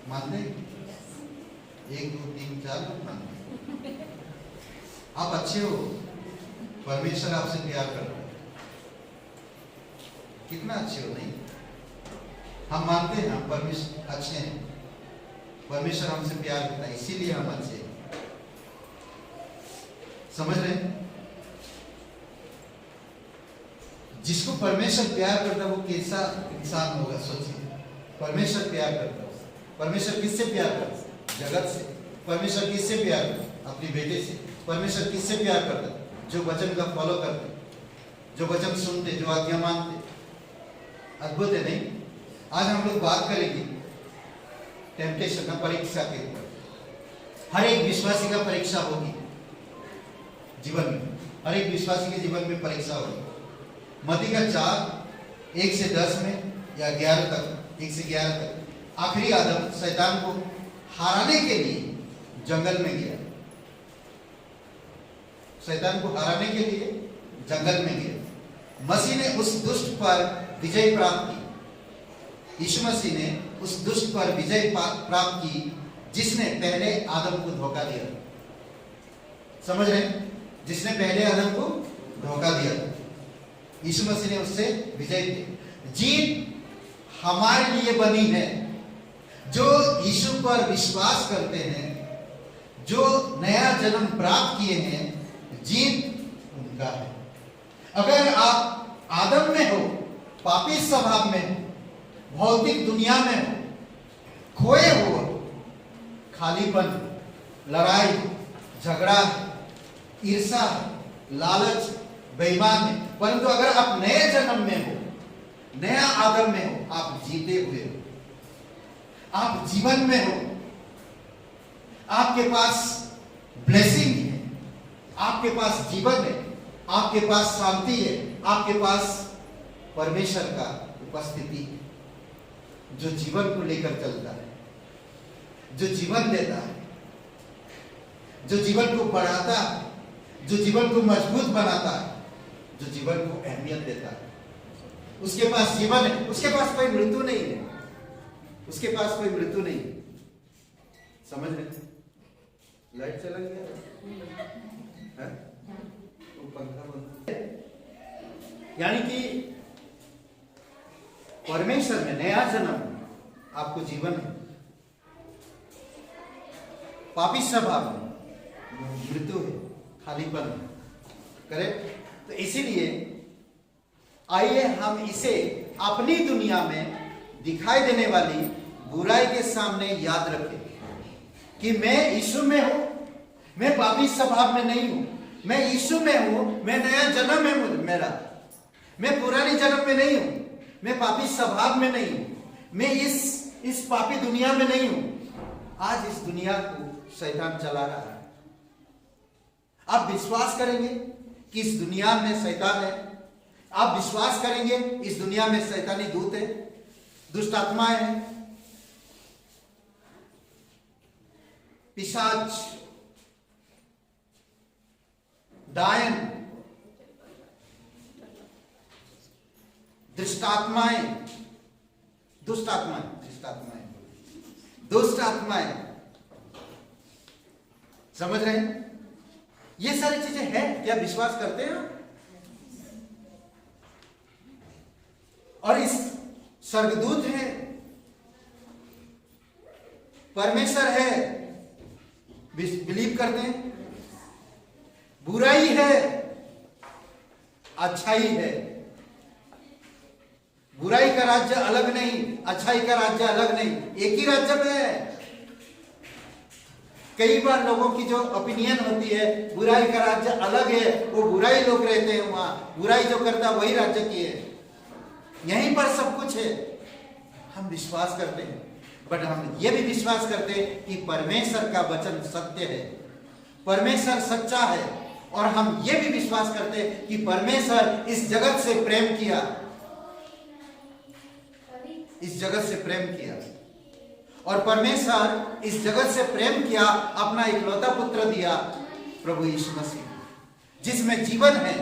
मानते हैं? 1 2 3 4 लोग मानते हैं आप अच्छे हो, परमेश्वर आपसे प्यार कर रहा है। कितना अच्छे हो? नहीं, हम मानते हैं हम परमेश्वर अच्छे हैं, परमेश्वर हमसे प्यार करता है, इसीलिए हम अच्छे हैं। समझ रहे हैं? जिसको परमेश्वर प्यार करता है वो कैसा इंसान होगा, सोचिए। परमेश्वर प्यार करता है, परमेश्वर किससे प्यार करता है? जगत से। परमेश्वर किससे प्यार करता है? अपनी बेटे से। परमेश्वर किससे प्यार करता है? जो वचन का फॉलो करते, जो वचन सुनते, जो आज्ञा मानते। अद्भुत है नहीं? आज हम लोग बात करेंगे टेम्पटेशन का, परीक्षा के ऊपर। हर एक विश्वासी का परीक्षा होगी जीवन में, हर एक विश्वासी के जीवन में परीक्षा होगी। मत्ती का 4 1 से 10 में या 11 तक, 1 से 11 तक, आखिरी आदम शैतान को हराने के लिए जंगल में गया। शैतान को हराने के लिए जंगल में गया। मसीह ने उस दुष्ट पर विजय प्राप्त की। यीशु मसीह ने उस दुष्ट पर विजय प्राप्त की जिसने पहले आदम को धोखा दिया। समझ रहे हैं? जिसने पहले आदम को धोखा दिया, यीशु मसीह ने उससे विजय दी। जीत हमारे लिए बनी है। जो यीशु पर विश्वास करते हैं, जो नया जन्म प्राप्त किए हैं, जीत उनका है। अगर आप आदम में हो, पापी स्वभाव में हो, भौतिक दुनिया में हो, खोए हो, खालीपन, लड़ाई, झगड़ा, ईर्ष्या, लालच, बेईमान है, परंतु अगर आप नए जन्म में हो, नया आदम में हो, आप जीते हुए हो, आप जीवन में हो, आपके पास ब्लेसिंग है, आपके पास जीवन है, आपके पास शांति है, आपके पास परमेश्वर का उपस्थिति है जो जीवन को लेकर चलता है। जो जीवन देता है, जो जीवन को बढ़ाता है, जो जीवन को मजबूत बनाता है, जो जीवन को अहमियत देता है, उसके पास जीवन है, उसके पास कोई मृत्यु नहीं है, उसके पास कोई मृत्यु नहीं है। समझ रहे? लाइट चला गया है? वो पंखा बंद। यानी कि परमेश्वर में नया जन्म आपको जीवन है, पापी स्वभाव में मृत्यु है, खालीपन है। करेक्ट? तो इसीलिए आइए हम इसे अपनी दुनिया में दिखाई देने वाली बुराई के सामने याद रखें कि मैं यीशु में हूं, मैं पापी स्वभाव में नहीं हूं, मैं यीशु में हूं, मैं नया जन्म है मेरा, मैं पुरानी जन्म में नहीं हूं, मैं पापी स्वभाव में नहीं हूं, मैं इस पापी दुनिया में नहीं हूं। आज इस दुनिया को शैतान चला रहा है। आप विश्वास करेंगे कि इस दुनिया में शैतान है? आप विश्वास करेंगे इस दुनिया में शैतानी दूत है, दुष्ट आत्माएं हैं, पिशाच, डायन, दुष्ट आत्माएं, दुष्ट आत्माएं, समझ रहे हैं? ये सारी चीजें हैं, क्या विश्वास करते हैं? और इस स्वर्गदूत है, परमेश्वर है, बिलीव करते हैं? बुराई है, अच्छाई है। बुराई का राज्य अलग नहीं, अच्छाई का राज्य अलग नहीं, एक ही राज्य में है। कई बार लोगों की जो ओपिनियन होती है बुराई का राज्य अलग है, वो बुराई लोग रहते हैं वहां, बुराई जो करता वही राज्य की है, यहीं पर सब कुछ है। हम विश्वास करते हैं, बट हम ये भी विश्वास करते हैं कि परमेश्वर का वचन सत्य है, परमेश्वर सच्चा है। और हम ये भी विश्वास करते हैं कि परमेश्वर इस जगत से प्रेम किया, इस जगत से प्रेम किया, और परमेश्वर इस जगत से प्रेम किया, अपना इकलौता पुत्र दिया, प्रभु यीशु मसीह, जिसमें जीवन है,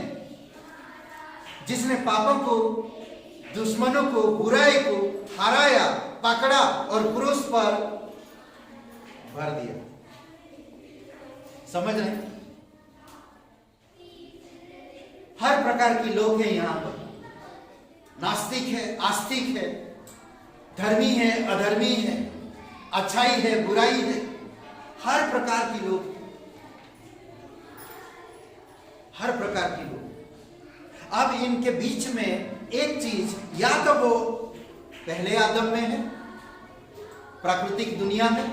जिसने पापों को, दुश्मनों को, बुराई को हराया, पकड़ा और क्रूस पर भर दिया। समझ रहे हैं? हर प्रकार के लोग हैं यहां पर, नास्तिक है, आस्तिक है, धर्मी है, अधर्मी है, अच्छाई है, बुराई है, हर प्रकार के लोग, हर प्रकार के लोग। अब इनके बीच में एक चीज, या तो वो पहले आदम में है, प्राकृतिक दुनिया में,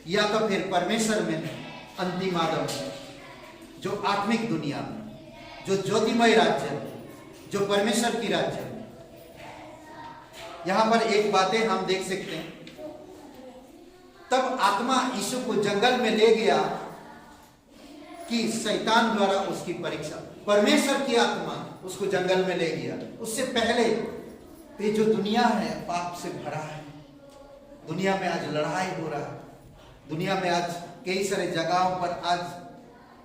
या तो फिर परमेश्वर में है, अंतिम आदम में, जो आत्मिक दुनिया में, जो ज्योतिमय राज्य है, जो परमेश्वर की राज्य है। यहां पर एक बातें हम देख सकते हैं, तब आत्मा यीशु को जंगल में ले गया कि शैतान द्वारा उसकी परीक्षा, परमेश्वर की आत्मा उसको जंगल में ले गया। उससे पहले ये जो दुनिया है पाप से भरा है, दुनिया में आज लड़ाई हो रहा है, दुनिया में आज कई सारे जगहों पर आज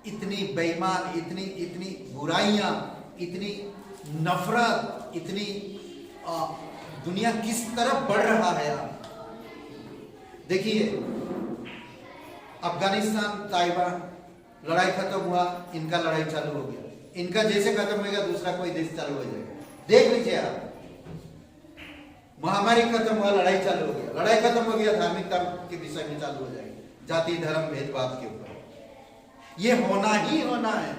इतनी बेईमान, इतनी बुराइयां, इतनी नफरत, इतनी दुनिया किस तरफ बढ़ रहा है। आप देखिए, अफगानिस्तान, ताइवान, लड़ाई खत्म हुआ, इनका लड़ाई चालू हो गया, इनका जैसे खत्म होगा दूसरा कोई देश चालू हो जाएगा। देख लीजिए आप, महामारी खत्म हुआ, लड़ाई चालू हो गया, लड़ाई खत्म हो गया, धार्मिकता के विषय में चालू हो जाएगी, जाति धर्म भेदभाव के ऊपर। ये होना ही होना है।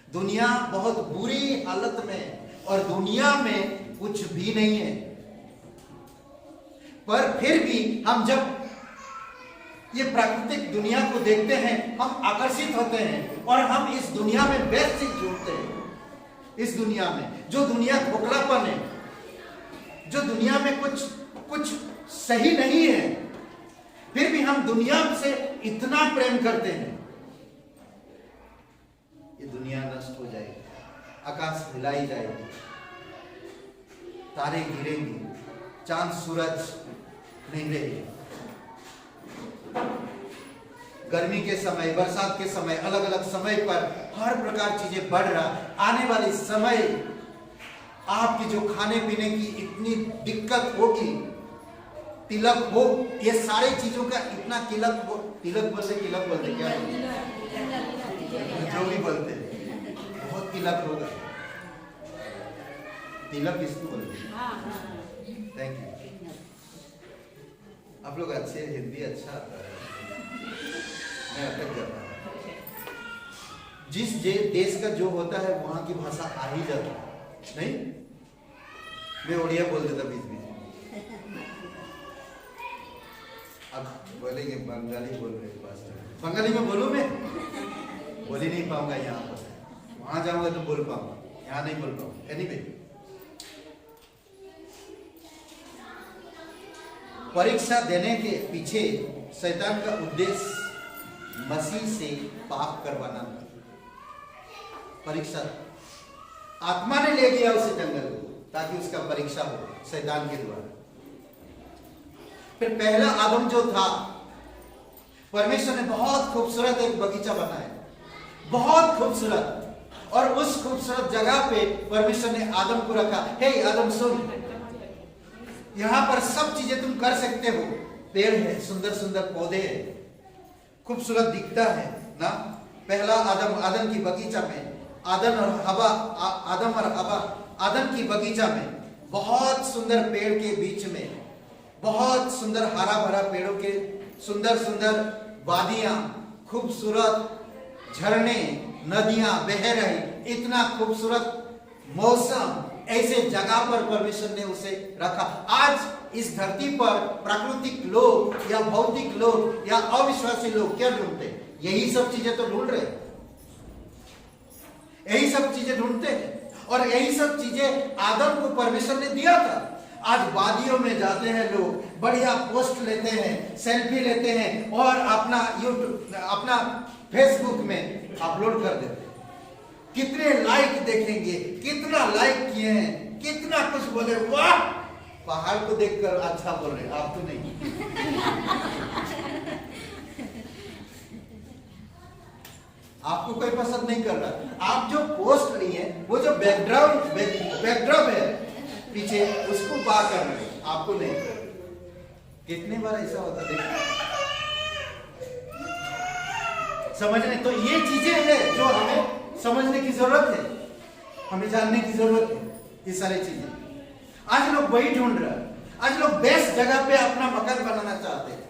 दुनिया बहुत बुरी हालत में, और दुनिया में कुछ भी नहीं है, पर फिर भी हम जब ये प्राकृतिक दुनिया को देखते हैं हम आकर्षित होते हैं, और हम इस दुनिया में व्यस्त जुड़ते हैं। इस दुनिया में जो दुनिया खोखलापन है, जो दुनिया में कुछ सही नहीं है, फिर भी हम दुनिया से इतना प्रेम करते हैं। ये दुनिया नष्ट हो जाएगी, आकाश हिलाई जाएगी, तारे गिरेंगे, चांद सूरज नहीं रहेगा, गर्मी के समय, बरसात के समय, अलग अलग समय पर हर प्रकार चीजें बढ़ रहा। आने वाले समय आपकी जो खाने पीने की इतनी दिक्कत होगी, तिलक हो, ये सारी चीजों का इतना तिलक हो, तिलक बोलते क्या जो भी बोलते बहुत तिलक होगा, तिलक इसको बोलते। Thank you. आप लोग अच्छे, हिंदी अच्छा आता है, मैं अटक जाता हूँ। जिस देश का जो होता है वहां की भाषा आ ही जाता है, नहीं? मैं उड़िया बोल देता बीच बीच में। अब बोलेंगे बंगाली बोल रहे पास, बंगाली में बोलूं मैं? बोल ही नहीं पाऊंगा यहाँ पर, वहां जाऊंगा तो बोल पाऊंगा, यहाँ नहीं बोल पाऊंगा। एनीवे, परीक्षा देने के पीछे शैतान का उद्देश्य मसीह से पाप करवाना था। परीक्षा, आत्मा ने ले गया उसे जंगल को ताकि उसका परीक्षा हो शैतान के द्वारा। फिर पहला आदम जो था, परमेश्वर ने बहुत खूबसूरत एक बगीचा बनाया, बहुत खूबसूरत, और उस खूबसूरत जगह पे परमेश्वर ने आदम को रखा। हे आदम सुन, यहाँ पर सब चीजें तुम कर सकते हो, पेड़ है, सुंदर सुंदर पौधे हैं, खूबसूरत दिखता है ना। पहला आदम की बगीचा में, आदम और हवा आदम की बगीचा में बहुत सुंदर पेड़ के बीच में, बहुत सुंदर हरा भरा पेड़ों के, सुंदर सुंदर वादियां, खूबसूरत झरने, नदियां बह रही, इतना खूबसूरत मौसम, ऐसे जगह पर परमेश्वर ने उसे रखा। आज इस धरती पर प्राकृतिक लोग या भौतिक लोग या अविश्वासी लोग क्या ढूंढते हैं? यही सब चीजें तो ढूंढ रहे हैं, यही सब चीजें ढूंढते हैं, और यही सब चीजें आदम को परमेश्वर ने दिया था। आज वादियों में जाते हैं लोग, बढ़िया पोस्ट लेते हैं, सेल्फी लेते हैं और अपना यूट्यूब, अपना फेसबुक में अपलोड कर देते हैं। कितने लाइक देखेंगे, कितना लाइक किए हैं, कितना कुछ बोले, वाह, पहाड़ को देखकर अच्छा बोल रहे, आप तो नहीं। आपको कोई पसंद नहीं कर रहा, आप जो पोस्ट लिए वो जो बैकड्रॉप है पीछे, उसको पा कर रहे, आपको नहीं कर रहे। कितने बार ऐसा होता देखिए, समझने, तो ये चीजें हैं जो हमें समझने की जरूरत है, हमें जानने की जरूरत है, ये सारी चीजें। आज लोग वही ढूंढ रहे हैं, आज लोग बेस्ट जगह पे अपना मकान बनाना चाहते हैं,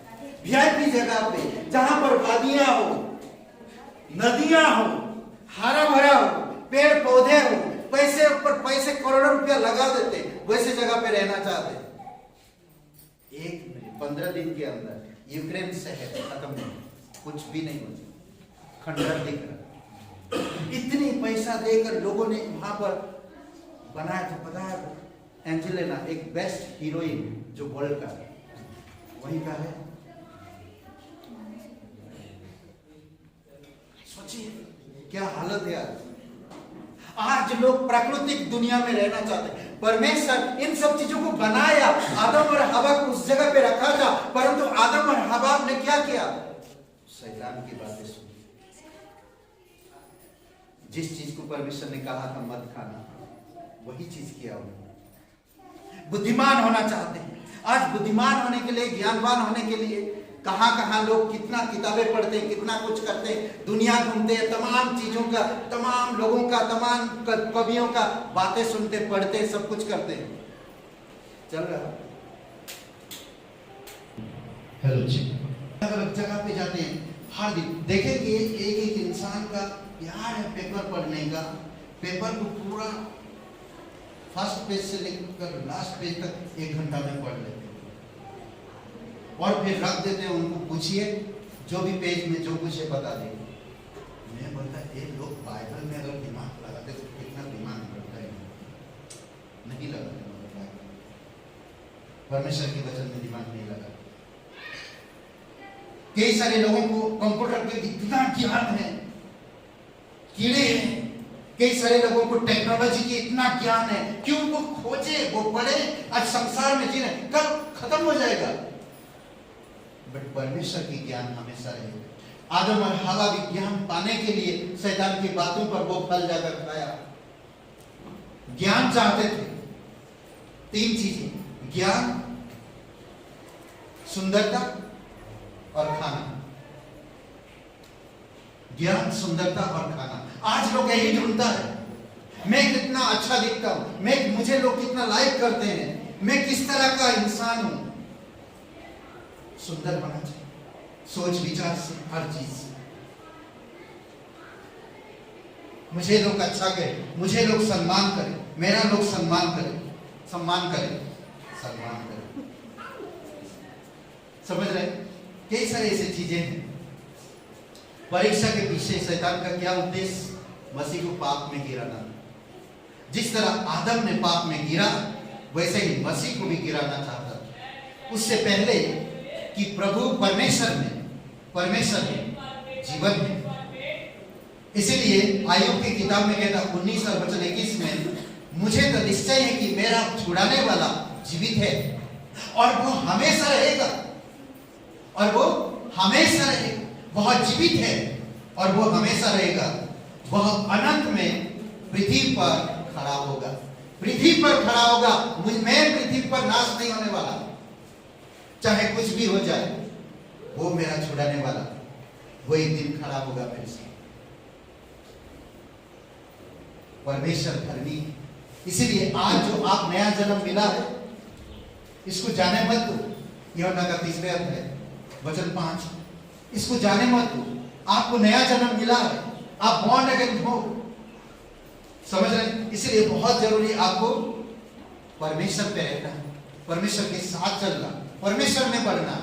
वीआईपी जगह पे, जहां पर वादियां हो, नदियां हो, हरा भरा हो, पेड़ पौधे हो, पैसे ऊपर पैसे, करोड़ों रुपया लगा देते, वैसे जगह पे रहना चाहते। 15 दिन के अंदर यूक्रेन शहर खत्म नहीं, कुछ भी नहीं बचा, खंडहर दिख रहा। इतनी पैसा देकर लोगों ने वहां पर बनाया था, पता है? एंजेलिना, एक बेस्ट हीरोइन जो वर्ल्ड का, वही का है। सोचिए क्या हालत है आज लोग प्राकृतिक दुनिया में रहना चाहते हैं। परमेश्वर इन सब चीजों को बनाया, आदम और हवा को उस जगह पे रखा था, परंतु आदम और हवा ने क्या किया? शैतान की बातें सुनी। जिस चीज को परमेश्वर ने कहा था मत खाना, वही चीज किया उन्होंने। बुद्धिमान होना चाहते हैं, आज बुद्धिमान होने के लिए, ज्ञानवान होने के लिए कहां लोग कितना किताबें पढ़ते हैं, कितना कुछ करते हैं, दुनिया घूमते हैं, तमाम चीजों का, तमाम लोगों का, तमाम कवियों का बातें सुनते, पढ़ते, सब कुछ करते हैं। चल रहा हेलो जी, अलग जगह पे जाते हैं, हर दिन देखेंगे एक इंसान का प्यार है पेपर पढ़ने का, पेपर को पूरा फर्स्ट पेज से लेकर लास्ट पेज तक 1 घंटा में पढ़ लेते हैं और फिर रख देते हैं। उनको पूछिए, जो भी पेज में जो कुछ है बता देंगे। मैं बोलता ये लोग बाइबल में अगर दिमाग लगाते तो कितना दिमाग लगता है, नहीं लगाते। परमेश्वर के वचन में दिमाग नहीं लगा। कई सारे लोगों को कंप्यूटर के इतना ज्ञान है, कीड़े हैं, कई सारे लोगों को टेक्नोलॉजी की इतना ज्ञान है, क्यों? वो खोजे, वो पढ़े, आज संसार में जीने, कल खत्म हो जाएगा, बट परमेश्वर की ज्ञान हमेशा रहेगा। आदम और हवा विज्ञान पाने के लिए शैतान की बातों पर वो फल जाकर खाया। ज्ञान चाहते थे, 3 चीजें, ज्ञान, सुंदरता और खाना। ज्ञान, सुंदरता और खाना। आज लोग यही ढूंढता है, मैं कितना अच्छा दिखता हूं, मुझे लोग कितना लाइक करते हैं, मैं किस तरह का इंसान हूं। सुंदर होना चाहिए, सोच विचार से, हर चीज से। मुझे लोग अच्छा करें, मुझे लोग सम्मान करें, मेरा लोग सम्मान करें, सम्मान करें, सम्मान करें। समझ रहे? कई सारी ऐसी चीजें हैं। परीक्षा के पीछे शैतान का क्या उद्देश्य? मसीह को पाप में गिराना। जिस तरह आदम ने पाप में गिरा, वैसे ही मसीह को भी गिराना चाहता था। उससे पहले कि प्रभु परमेश्वर में जीवन है। इसीलिए आयुब की किताब में कहता 19 और वचन 21 में, मुझे तो निश्चय है कि मेरा छुड़ाने वाला जीवित है और वो हमेशा रहेगा, और वो हमेशा रहेगा। वह जीवित है और वो हमेशा रहेगा। वह अनंत में पृथ्वी पर खड़ा होगा, पृथ्वी पर खड़ा होगा। मैं पृथ्वी पर नाश नहीं होने वाला, चाहे कुछ भी हो जाए। वो मेरा छुड़ाने वाला, वो एक दिन खड़ा होगा मेरे साथ। परमेश्वर धर्मी है। इसीलिए आज जो आप नया जन्म मिला है, इसको जाने मत दो। यूहन्ना का 3 अध्याय वचन 5, इसको जाने मत दो। आपको नया जन्म मिला है, आप बॉर्न अगेन हो। समझ रहे? इसलिए बहुत जरूरी आपको परमेश्वर पे रहना, परमेश्वर के साथ चलना, परमेश्वर में बढ़ना।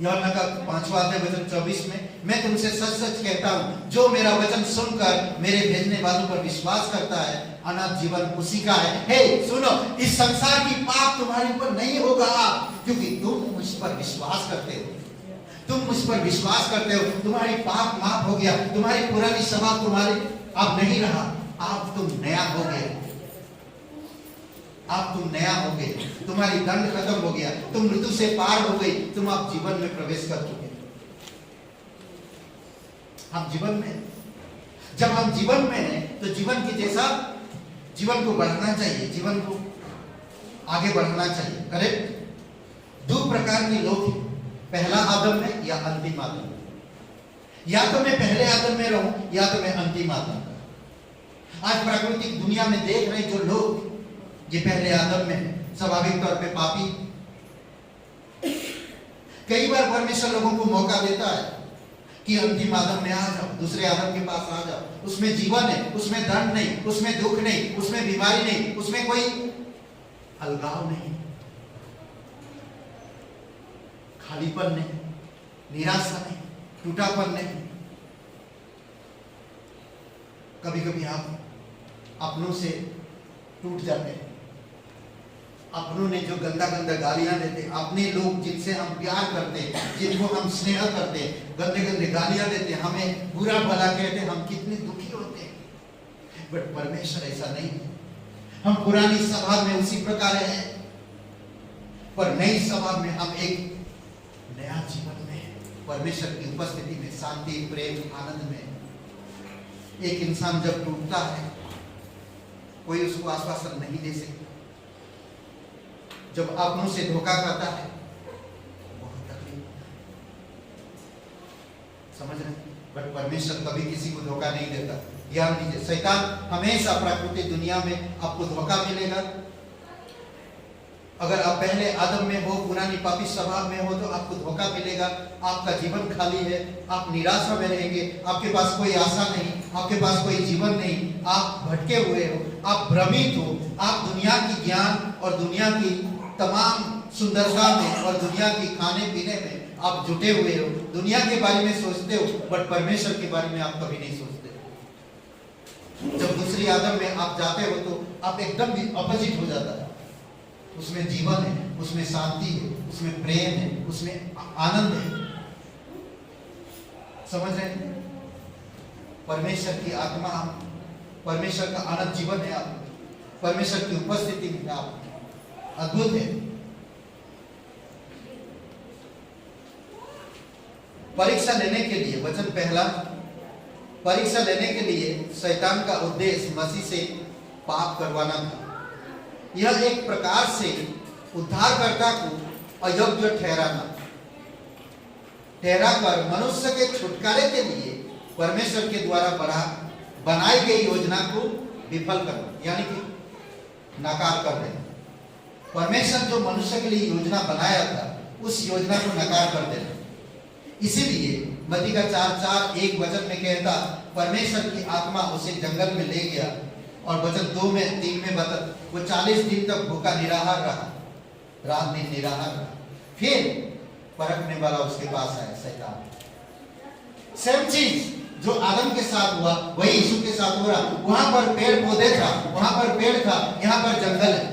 यूहन्ना का 5वां अध्याय वचन 24 में, मैं तुमसे सच सच कहता हूं, जो मेरा वचन सुनकर मेरे भेजने वालों पर विश्वास करता है, अनंत जीवन उसी का है। हे सुनो, इस संसार की पाप तुम्हारे ऊपर नहीं होगा, क्योंकि तुम मुझ पर विश्वास करते हो। तुम मुझ पर विश्वास करते हो, तुम्हारी पाप माफ हो गया, तुम्हारी पुरानी स्वभाव तुम्हारी अब नहीं रहा, अब तुम नया हो गए, अब तुम नया हो गए, तुम्हारी दंड खत्म हो गया, तुम मृत्यु से पार हो गई, तुम अब जीवन में प्रवेश कर चुके। हम जीवन में, जब हम जीवन में हैं तो जीवन की जैसा जीवन को बढ़ाना चाहिए, जीवन को आगे बढ़ाना चाहिए। करेक्ट? 2 प्रकार के लोग हैं, पहला आदम में या अंतिम आदम में। या तो मैं पहले आदम में रहूं या तो मैं अंतिम आदम में। आज प्राकृतिक दुनिया में देख रहे जो लोग ये पहले आदम में स्वाभाविक तौर पे पापी। कई बार परमेश्वर लोगों को मौका देता है कि अंतिम आदम में आ जाओ, दूसरे आदम के पास आ जाओ, उसमें जीवन है, उसमें दंड नहीं, उसमें दुख नहीं, उसमें बीमारी नहीं, उसमें कोई अलगाव नहीं, खालीपन नहीं, निराशा नहीं, टूटापन नहीं। कभी कभी आप अपनों से टूट जाते हैं, अपनों ने जो गंदा गंदा गालियां देते, अपने लोग जिनसे हम प्यार करते, जिनको हम स्नेह करते, गंदे गंदे गालियां देते, हमें बुरा भला कहते, हम कितने दुखी होते हैं। बट परमेश्वर ऐसा नहीं है। हम पुरानी स्वभाव में उसी प्रकार हैं, पर नई स्वभाव में हम एक नया जीवन में है, परमेश्वर की उपस्थिति में, शांति, प्रेम, आनंद में। एक इंसान जब टूटता है, कोई उसको आश्वासन नहीं दे सकता। जब अपनों से धोखा करता है, बहुत तकलीफ, समझ रहे? बट परमेश्वर कभी किसी को धोखा नहीं देता। ध्यान दीजिए, शैतान हमेशा प्राकृतिक दुनिया में आपको धोखा मिलेगा। अगर आप पहले आदम में हो, पुरानी पापी स्वभाव में हो, तो आपको धोखा मिलेगा। आपका जीवन खाली है, आप निराशा में रहेंगे, आपके पास कोई आशा नहीं, आपके पास कोई जीवन नहीं, आप भटके हुए हो, आप भ्रमित हो, आप दुनिया की ज्ञान और दुनिया की तमाम सुंदरता में और दुनिया की खाने पीने में आप जुटे हुए हो, दुनिया के बारे में सोचते हो, बट परमेश्वर के बारे में आप कभी नहीं सोचते। जब दूसरी आदम में आप जाते हो तो आप एकदम भी अपोजिट हो जाता है। उसमें जीवन है, उसमें शांति है, उसमें प्रेम है, उसमें आनंद है। समझ रहे हैं? परमेश्वर की आत्मा, परमेश्वर का आनंद जीवन है आप, परमेश्वर की उपस्थिति में आप, अद्भुत है। परीक्षा लेने के लिए, वचन पहला, परीक्षा लेने के लिए शैतान का उद्देश्य मसीह से पाप करवाना था। यह एक प्रकार से उद्धारकर्ता को अयोग्य ठहराकर मनुष्य के छुटकारे के लिए परमेश्वर के द्वारा बनाई गई योजना को विफल करना, यानी कि नकार कर देना। परमेश्वर जो मनुष्य के लिए योजना बनाया था उस योजना को नकार कर देना। इसीलिए मत्ती का 4:4 वचन में कहता, परमेश्वर की आत्मा उसे जंगल में ले गया, और वचन 2-3 में बता, वो 40 दिन तक भूखा निराहार रहा, रात दिन निराहार रहा। फिर परखने वाला उसके पास आया, शैतान। सेम चीज जो आदम के साथ हुआ वही यीशु के साथ हो रहा। वहां पर पेड़ पौधे था, वहां पर पेड़ था, यहाँ पर जंगल है।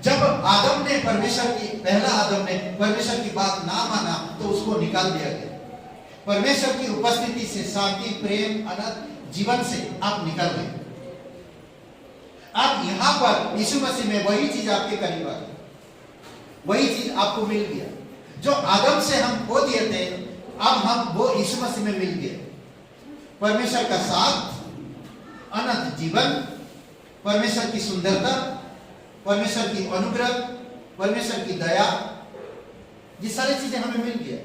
जब आदम ने पहला आदम ने परमेश्वर की बात ना माना तो उसको निकाल दिया गया। परमेश्वर की उपस्थिति से, शांति, प्रेम, अनंत जीवन से आप निकल गए। अब यहाँ पर यीशु मसीह में वही चीज आपके करीब आ गई, वही चीज आपको मिल गया जो आदम से हम खो दिए थे। अब हम वो यीशु मसीह में मिल गए। परमेश्वर का साथ, अनंत जीवन, परमेश्वर की सुंदरता, परमेश्वर की अनुग्रह, परमेश्वर की दया, ये सारी चीजें हमें मिल गया।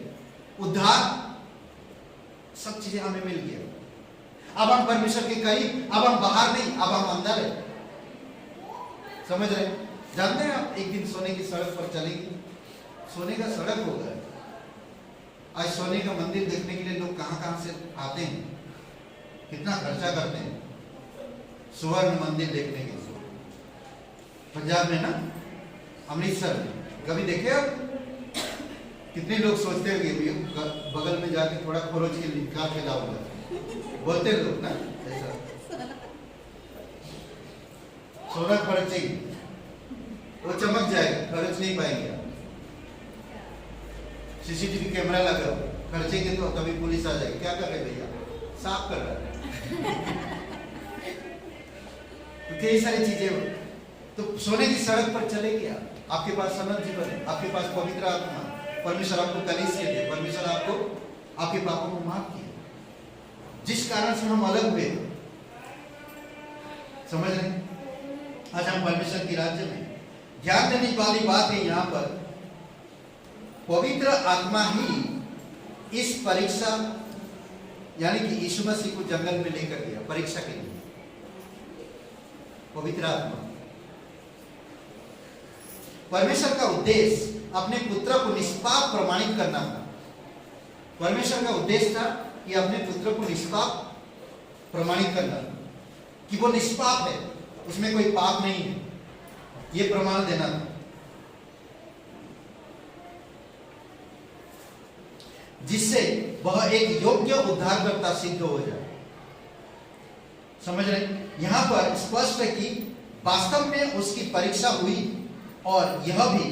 उद्धार, सब चीजें हमें मिल गया। अब हम परमेश्वर के करीब, अब हम बाहर नहीं, अब हम अंदर है। समझ रहे? जानते हैं आप, एक दिन सोने की सड़क पर चलेंगे, सोने का सड़क होगा। आज सोने का मंदिर देखने के लिए लोग कहां से आते हैं, कितना खर्चा करते हैं स्वर्ण मंदिर देखने के लिए। पंजाब में ना, अमृतसर में, कभी देखे आप? कितने लोग सोचते हैं कि बगल में जाके थोड़ा खरोच के निकाल के लाऊंगा, बोलते लोग ना ऐसा। सोना खर्च चाहिए, वो चमक जाएगा, खर्च नहीं पाएंगे। सीसीटीवी कैमरा लगाओ, खर्चेंगे तो कभी पुलिस आ जाएगी। क्या कर रहे भैया? साफ कर रहा है। तो कई सारी चीजें। तो सोने की सड़क पर चले गया, आपके पास अनंत जीवन है, आपके पास पवित्र आत्मा, परमेश्वर आपको कलीसिया दे, परमेश्वर आपको आपके पापों को माफ किया, जिस कारण से हम अलग हुए। समझ रहे? आज हम परमेश्वर के राज्य में। ध्यान देने वाली बात है यहाँ पर, पवित्र आत्मा ही इस परीक्षा, यानी कि यीशु मसीह को जंगल में लेकर गया परीक्षा के लिए। पवित्र आत्मा, परमेश्वर का उद्देश्य अपने पुत्र को निष्पाप प्रमाणित करना था। परमेश्वर का उद्देश्य था कि अपने पुत्र को निष्पाप प्रमाणित करना, कि वो निष्पाप है, उसमें कोई पाप नहीं है, ये प्रमाण देना था। जिससे वह एक योग्य उद्धारकर्ता सिद्ध हो जाए। समझ रहे? यहां पर स्पष्ट है कि वास्तव में उसकी परीक्षा हुई, और यह भी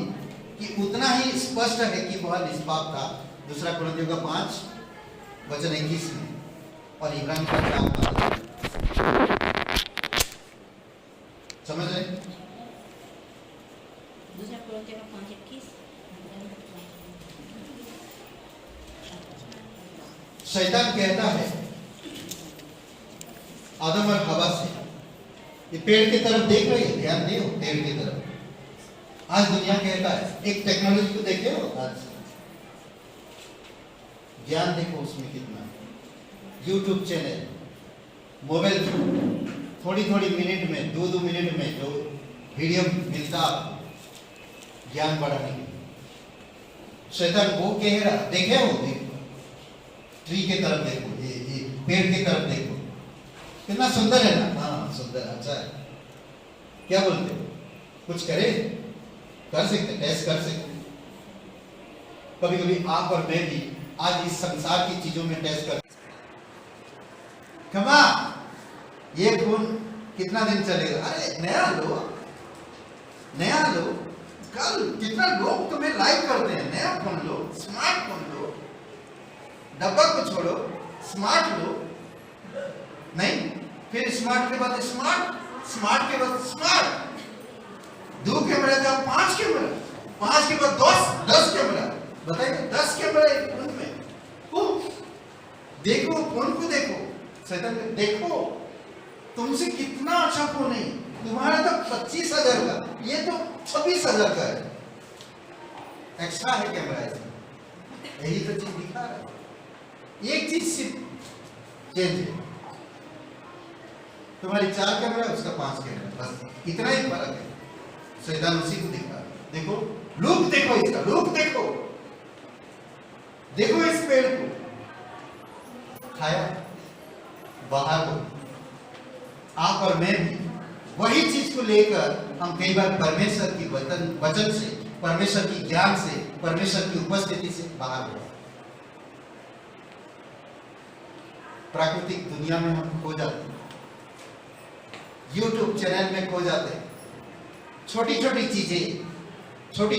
कि उतना ही स्पष्ट है कि वह निष्पाप था। 2 कुरिन्थियों का 5:21 में, और इब्रानी का 4। समझ रहे? 2 कुरिन्थियों का 5:21। शैतान कहता है आदम और हवा से, ये पेड़ की तरफ देख रहे हैं, ध्यान दो पेड़ की तरफ। आज दुनिया कहता है, एक टेक्नोलॉजी को देखे हो, आज ज्ञान देखो उसमें कितना, यूट्यूब चैनल, मोबाइल फोन, थोड़ी मिनट में, 2 मिनट में जो वीडियो मिलता ज्ञान बढ़ाने के लिए। शैतान वो कह रहा, देखे हो, देखो ट्री के तरफ देखो, ये पेड़ की तरफ देखो, कितना सुंदर है ना। हाँ सुंदर, अच्छा है। क्या बोलते हो? कुछ करें? कर सकते, टेस्ट कर सकते। कभी कभी आप और मैं भी आज इस संसार की चीजों में टेस्ट कर। कमा ये फोन कितना दिन चलेगा? अरे नया लो, नया लो। कल कितना लोग तुम्हें लाइक करते हैं, नया फोन लो, स्मार्ट फोन लो, डब्बा को छोड़ो, स्मार्ट लो। नहीं, फिर स्मार्ट के बाद स्मार्ट, स्मार्ट के बाद स्मार्ट, 2 कैमरा का 5 कैमरा, 5 के बाद 10 कैमरा, बताइए 10 कैमरा एक फोन में, वो देखो फोन को, देखो शैतान को देखो, तुमसे कितना अच्छा फोन है, तुम्हारा तो 25,000 का, ये तो 26,000 का है, एक्स्ट्रा है कैमरा इसमें। यही तो चीज दिखा रहा है। एक चीज सिर्फ चेंज है, तुम्हारी 4 कैमरा उसका 5 कैमरा, बस इतना ही फर्क है। शैतान उसी को दिखा रहा है। देखो लुक, देखो इसका लुक, देखो देखो इस पेड़ को, खाया बाहर हो। आप और मैं भी वही चीज को लेकर हम कई बार परमेश्वर की वचन से, परमेश्वर की ज्ञान से, परमेश्वर की उपस्थिति से बाहर हो। प्राकृतिक दुनिया में हम खो जाते हैं, यूट्यूब चैनल में खो जाते हैं, छोटी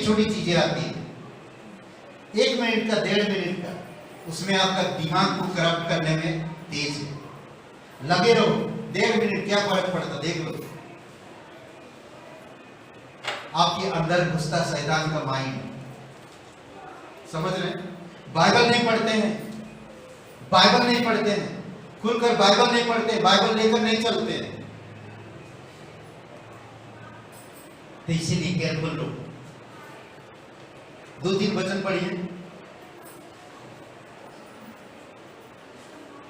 छोटी चीजें आती हैं, 1 मिनट का 1.5 मिनट का, उसमें आपका दिमाग को करप्ट करने में तेज है। लगे रहो, 1.5 मिनट क्या फर्क पड़ता, देख लो। आपके अंदर घुसता शैतान का माइंड, समझ रहे हैं? बाइबल नहीं पढ़ते हैं, खुलकर बाइबल नहीं पढ़ते, बाइबल लेकर नहीं चलते हैं, तो इसीलिए केयरफुल रहो। 2-3 वचन पढ़िए,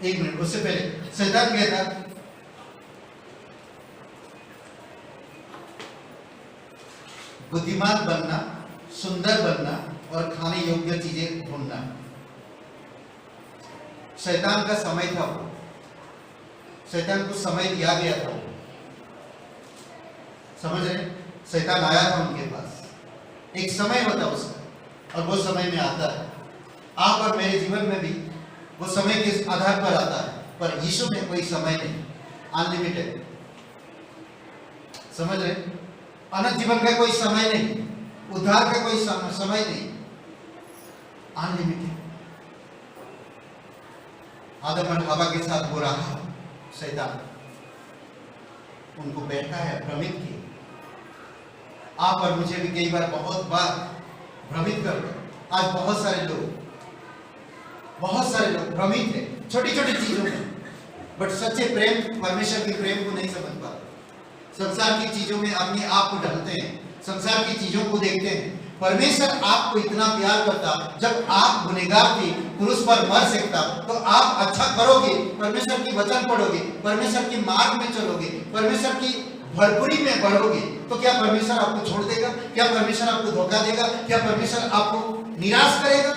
1 मिनट। उससे पहले शैतान कहता, बुद्धिमान बनना, सुंदर बनना और खाने योग्य चीजें ढूंढना। शैतान का समय था वो, शैतान को समय दिया गया था वो, समझ रहे? शैतान आया था उनके पास, एक समय होता उसका, और वो समय में आता है। आप और मेरे जीवन में भी वो समय के आधार पर आता है, पर यीशु में कोई समय नहीं, अनलिमिटेड। समझ रहे? अनंत जीवन का कोई समय नहीं, उद्धार का कोई समय नहीं, अनलिमिटेड। आदम और हवा के साथ हो रहा शैतान, उनको बैठा है, भ्रमित किया। आप और मुझे भी कई बार, बहुत बार भ्रमित कर रहे। आज बहुत सारे लोग भ्रमित है छोटी छोटी चीजों में, बट सच्चे प्रेम, परमेश्वर के प्रेम को नहीं समझ पाते। संसार की चीजों में अपने आप को ढलते हैं, संसार की चीजों को देखते हैं। परमेश्वर आपको इतना प्यार करता, जब आप गुनहगार थे, क्रूस पर मर सकता, तो आप अच्छा करोगे, परमेश्वर की वचन पढ़ोगे, परमेश्वर के मार्ग में चलोगे, परमेश्वर की भरपूरी में बढ़ोगे, तो क्या परमेश्वर आपको छोड़ देगा? क्या परमेश्वर आपको धोखा देगा? क्या परमेश्वर आपको निराश करेगा?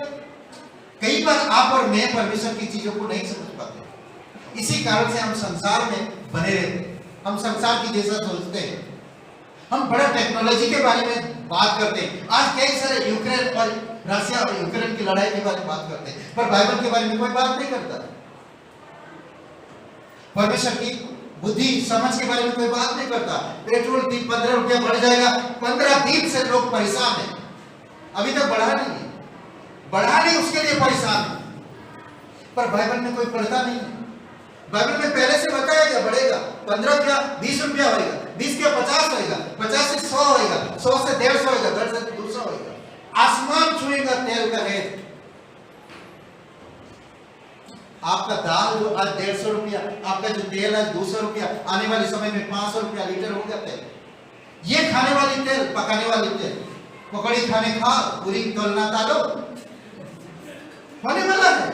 कई बार आप और मैं परमेश्वर की चीजों को नहीं समझ पाते, इसी कारण से हम संसार में बने रहते हैं, हम संसार की जैसा सोचते हैं, हम बड़ा टेक्नोलॉजी के बारे में बात करते हैं। आज कई सारे यूक्रेन और रशिया और यूक्रेन की लड़ाई के बारे में बात करते हैं, पर बाइबल के बारे में कोई बात नहीं करता। परमेश्वर की बुद्धि समझ के बारे में कोई बात नहीं करता। पेट्रोल 15 रुपया बढ़ जाएगा, 15 दिन से लोग परेशान हैं, अभी तक बढ़ा नहीं, उसके लिए परेशान है, पर बाइबल में कोई पढ़ता नहीं है। बाइबल में पहले से बताया गया, बढ़ेगा, 15 रुपया 20 रुपया होगा, 20 का 50 होगा, 50 से 100 होगा, 100 से 150 होगा, 150 से 200 होगा। आसमान छुएगा तेल का रेट। आपका दाल जो आज 150 रुपया, आपका जो तेल आज 200 रुपया, आने वाले समय में 500 रुपया लीटर हो गया तेल। ये खाने वाली तेल, पकाने वाली तेल, पकौड़ी खाने खा, पूरी तोलना तालो, होने वाला है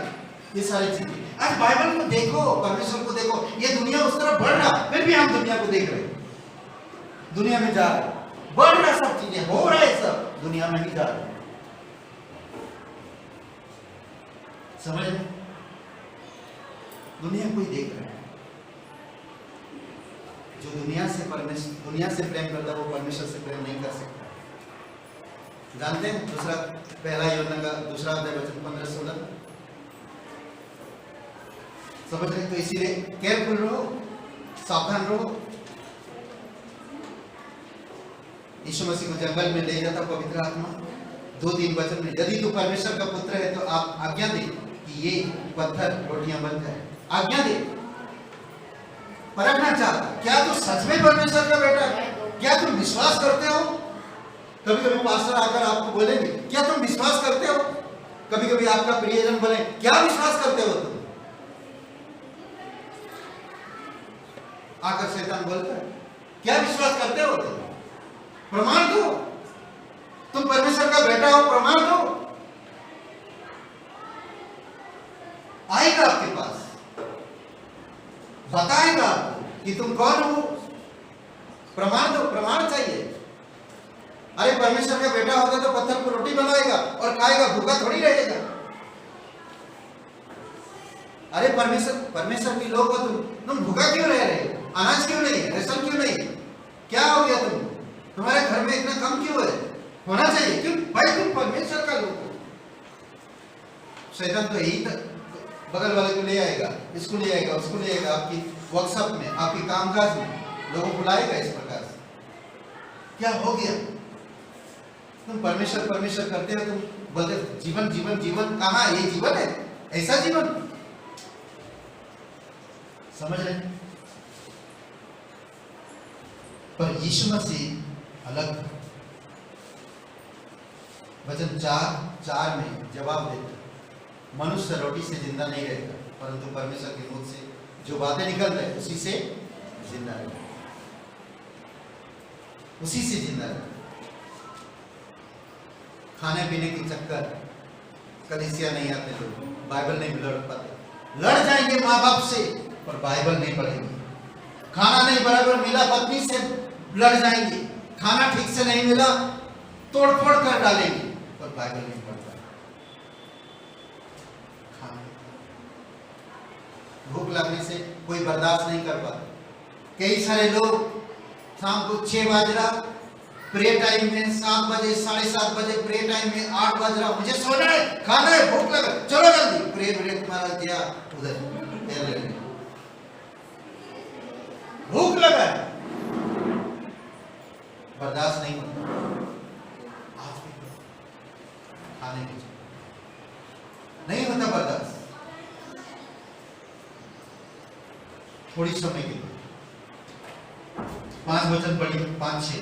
ये सारी चीजें। आज बाइबल को देखो, परमेश्वर को देखो, ये दुनिया उस तरफ बढ़ रहा, फिर भी हम दुनिया को देख रहे हैं, दुनिया में जा रहे, बढ़ रहा, सब चीजें हो रहा है, सब दुनिया में ही जा रहे। समझ में? दुनिया को ही देख रहा है। जो दुनिया से प्रेम करता है, वो परमेश्वर से प्रेम नहीं कर सकता। जानते हैं? पहला यूहन्ना का 2 अध्याय वचन 15-16 समझ रहे? तो इसीलिए केयरफुल रहो, सावधान रहो। यीशु मसीह को जंगल में ले जाता पवित्र आत्मा, 2-3 वचन में, यदि तू परमेश्वर का पुत्र है तो आप आज्ञा दे कि ये पत्थर रोटियां बन जाए। आज्ञा दे, परखना चाहता, क्या तू सच में परमेश्वर का बेटा है? क्या तुम विश्वास करते हो? कभी कभी पास्टर आकर आपको बोलेंगे, क्या तुम विश्वास करते हो? कभी कभी आपका प्रियजन बोले क्या विश्वास करते हो तुम, आकर शैतान बोलता है क्या विश्वास करते हो तुम, प्रमाण दो, तुम परमेश्वर का बेटा हो, प्रमाण दो। आएगा आपके पास, बताएगा आपको कि तुम कौन हो, प्रमाण दो, प्रमाण चाहिए। अरे परमेश्वर का बेटा होता तो पत्थर को रोटी बनाएगा और खाएगा, भूखा थोड़ी रहेगा। अरे परमेश्वर के लोग हो तुम भूखा क्यों रह रहे हो, अनाज क्यों नहीं है, रेशन क्यों नहीं है, क्या हो गया तुम्हारे घर में इतना कम क्यों है, होना चाहिए क्यों, भाई तुम परमेश्वर का लोग हो। शैतान तो यही तक बगल वाले को ले आएगा, इसको ले आएगा, उसको ले आएगा, आपकी वर्कशॉप में, आपकी कामकाज में लोगों को बुलाएगा इस प्रकार से। क्या हो गया, तुम परमेश्वर परमेश्वर करते हो, तुम बोलते जीवन जीवन जीवन, कहाँ ये जीवन है, ऐसा जीवन, समझ रहे। पर यीशु मसीह अलग, वचन 4:4 में जवाब देता, मनुष्य रोटी से जिंदा नहीं रहता परंतु परमेश्वर के मुख से जो बातें निकल रहे उसी से जिंदा रहता, उसी से जिंदा रहता। खाने पीने के चक्कर कलीसिया नहीं आते लोग, बाइबल नहीं लड़ पाते, लड़ जाएंगे माँ बाप से पर बाइबल नहीं पढ़ेंगे, खाना नहीं बराबर मिला पत्नी से लड़ जाएंगे, खाना ठीक से नहीं मिला तोड़फोड़ कर डालेंगे पर बाइबल नहीं पढ़ता। भूख लगने से कोई बर्दाश्त नहीं कर पाता। कई सारे लोग शाम को 6 बज रहा प्रे टाइम में, 7 बजे 7:30 बजे प्रे टाइम में, 8 बज रहा मुझे सोना है, खाना है, भूख लगा, चलो जल्दी प्रे ब्रेक तुम्हारा दिया उधर, भूख लगा है, बर्दाश्त नहीं होता खाने की, नहीं होता बर्दाश्त। थोड़ी समय के लिए 5 वचन पढ़िए, 5-6।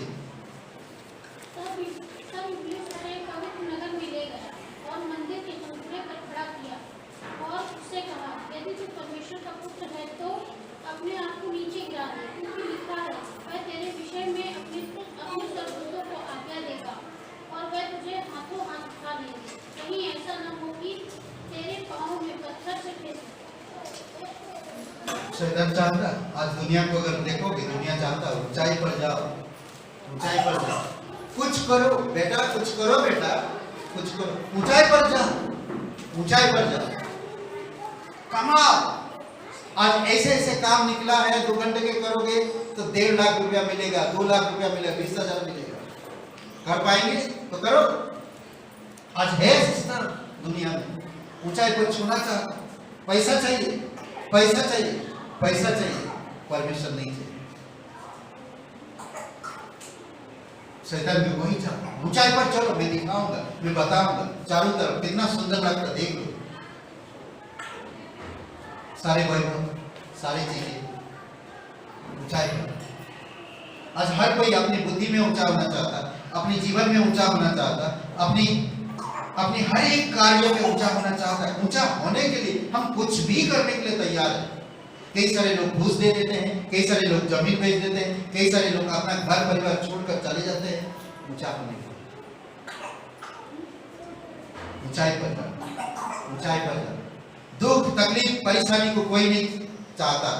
तब इब्लीस एक पवित्र नगर में ले गया और मंदिर के चौराहे पर खड़ा किया और उससे कहा, यदि तू परमेश्वर का पुत्र है तो अपने आप को नीचे गिरा दे, क्योंकि लिखा है वह तेरे विषय में अपने स्वर्गदूतों को आज्ञा देगा और वह तुझे हाथों हाथ उठा लेंगे, कहीं ऐसा न हो कि तेरे पाँव में पत्थर से ठेस। शैतान चाहता, आज दुनिया को अगर देखोगे, दुनिया चाहता ऊंचाई पर जाओ, ऊंचाई पर जाओ, कुछ करो बेटा, कुछ करो बेटा, कुछ करो, ऊंचाई पर जाओ, ऊंचाई पर जाओ, कमाओ। आज ऐसे ऐसे काम निकला है, 2 घंटे के करोगे तो 1.5 लाख रुपया मिलेगा, 2 लाख रुपया मिलेगा, 20,000 मिलेगा, कर पाएंगे तो करो। आज है सिस्टम दुनिया में, ऊंचाई पर छूना चाहता, पैसा चाहिए, पैसा चाहिए, पैसा चाहिए, परमेश्वर नहीं चाहिए। शैतान भी वही चाहता, ऊंचाई पर चलो, मैं दिखाऊंगा, मैं बताऊंगा, चारों तरफ कितना सुंदर लगता, देख लो, सारे वैभव, सारी चीजें ऊंचाई पर। आज हर कोई अपनी बुद्धि में ऊंचा होना चाहता, अपने जीवन में ऊंचा होना चाहता, अपनी हर एक कार्य में ऊंचा होना चाहता है। ऊंचा होने के लिए हम कुछ भी करने के लिए तैयार हैं। कई सारे लोग घूस दे देते हैं, कई सारे लोग जमीन बेच देते हैं, कई सारे लोग अपना घर परिवार छोड़कर चले जाते हैं ऊंचा होने के लिए। ऊंचाई पर जाओ, ऊंचाई पर जाओ। दुख तकलीफ परेशानी को कोई नहीं चाहता,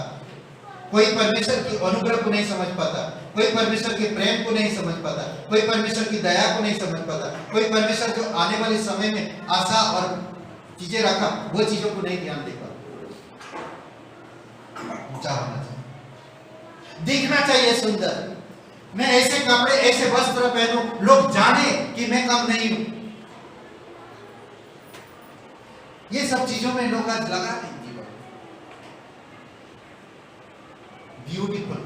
कोई परमेश्वर की अनुग्रह को नहीं समझ पाता, कोई परमेश्वर के प्रेम को नहीं समझ पाता, कोई परमेश्वर की दया को नहीं समझ पाता, कोई परमेश्वर जो आने वाले समय में आशा और चीजें रखा वो चीजों को नहीं ध्यान दे पाता। ऊंचा होना चाहिए, दिखना चाहिए सुंदर, मैं ऐसे कपड़े ऐसे वस्त्र पहनूं, लोग जाने कि मैं कम नहीं हूं। ये सब चीजों में लोग आज लगा नहीं जीवन। ब्यूटीफुल,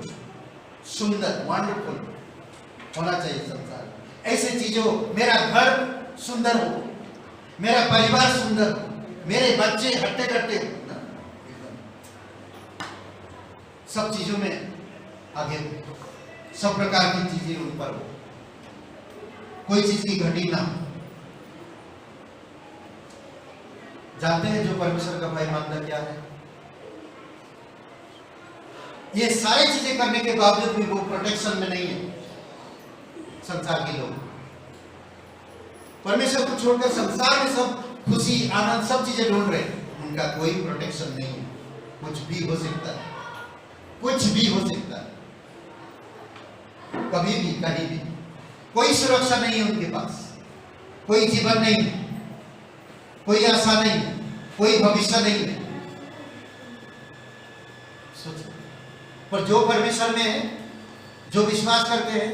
सुंदर, वंडरफुल होना चाहिए संसार। ऐसे चीजों, मेरा घर सुंदर हो, मेरा परिवार सुंदर हो, मेरे बच्चे हट्टे कट्टे हो, सब चीजों में आगे हो, सब प्रकार की चीजें उन पर हो, कोई चीज की घटी ना हो। जानते हैं जो परमेश्वर का भय मानना क्या है? ये सारी चीजें करने के बावजूद भी वो प्रोटेक्शन में नहीं है। संसार के लोग परमेश्वर को छोड़कर संसार में सब खुशी आनंद सब चीजें ढूंढ रहे हैं, उनका कोई प्रोटेक्शन नहीं है। कुछ भी हो सकता है, कुछ भी हो सकता है, कभी भी कहीं भी। कोई सुरक्षा नहीं है उनके पास, कोई जीवन नहीं है, कोई आशा नहीं है, कोई भविष्य नहीं है। सोचो, पर जो परमेश्वर में है, जो विश्वास करते हैं,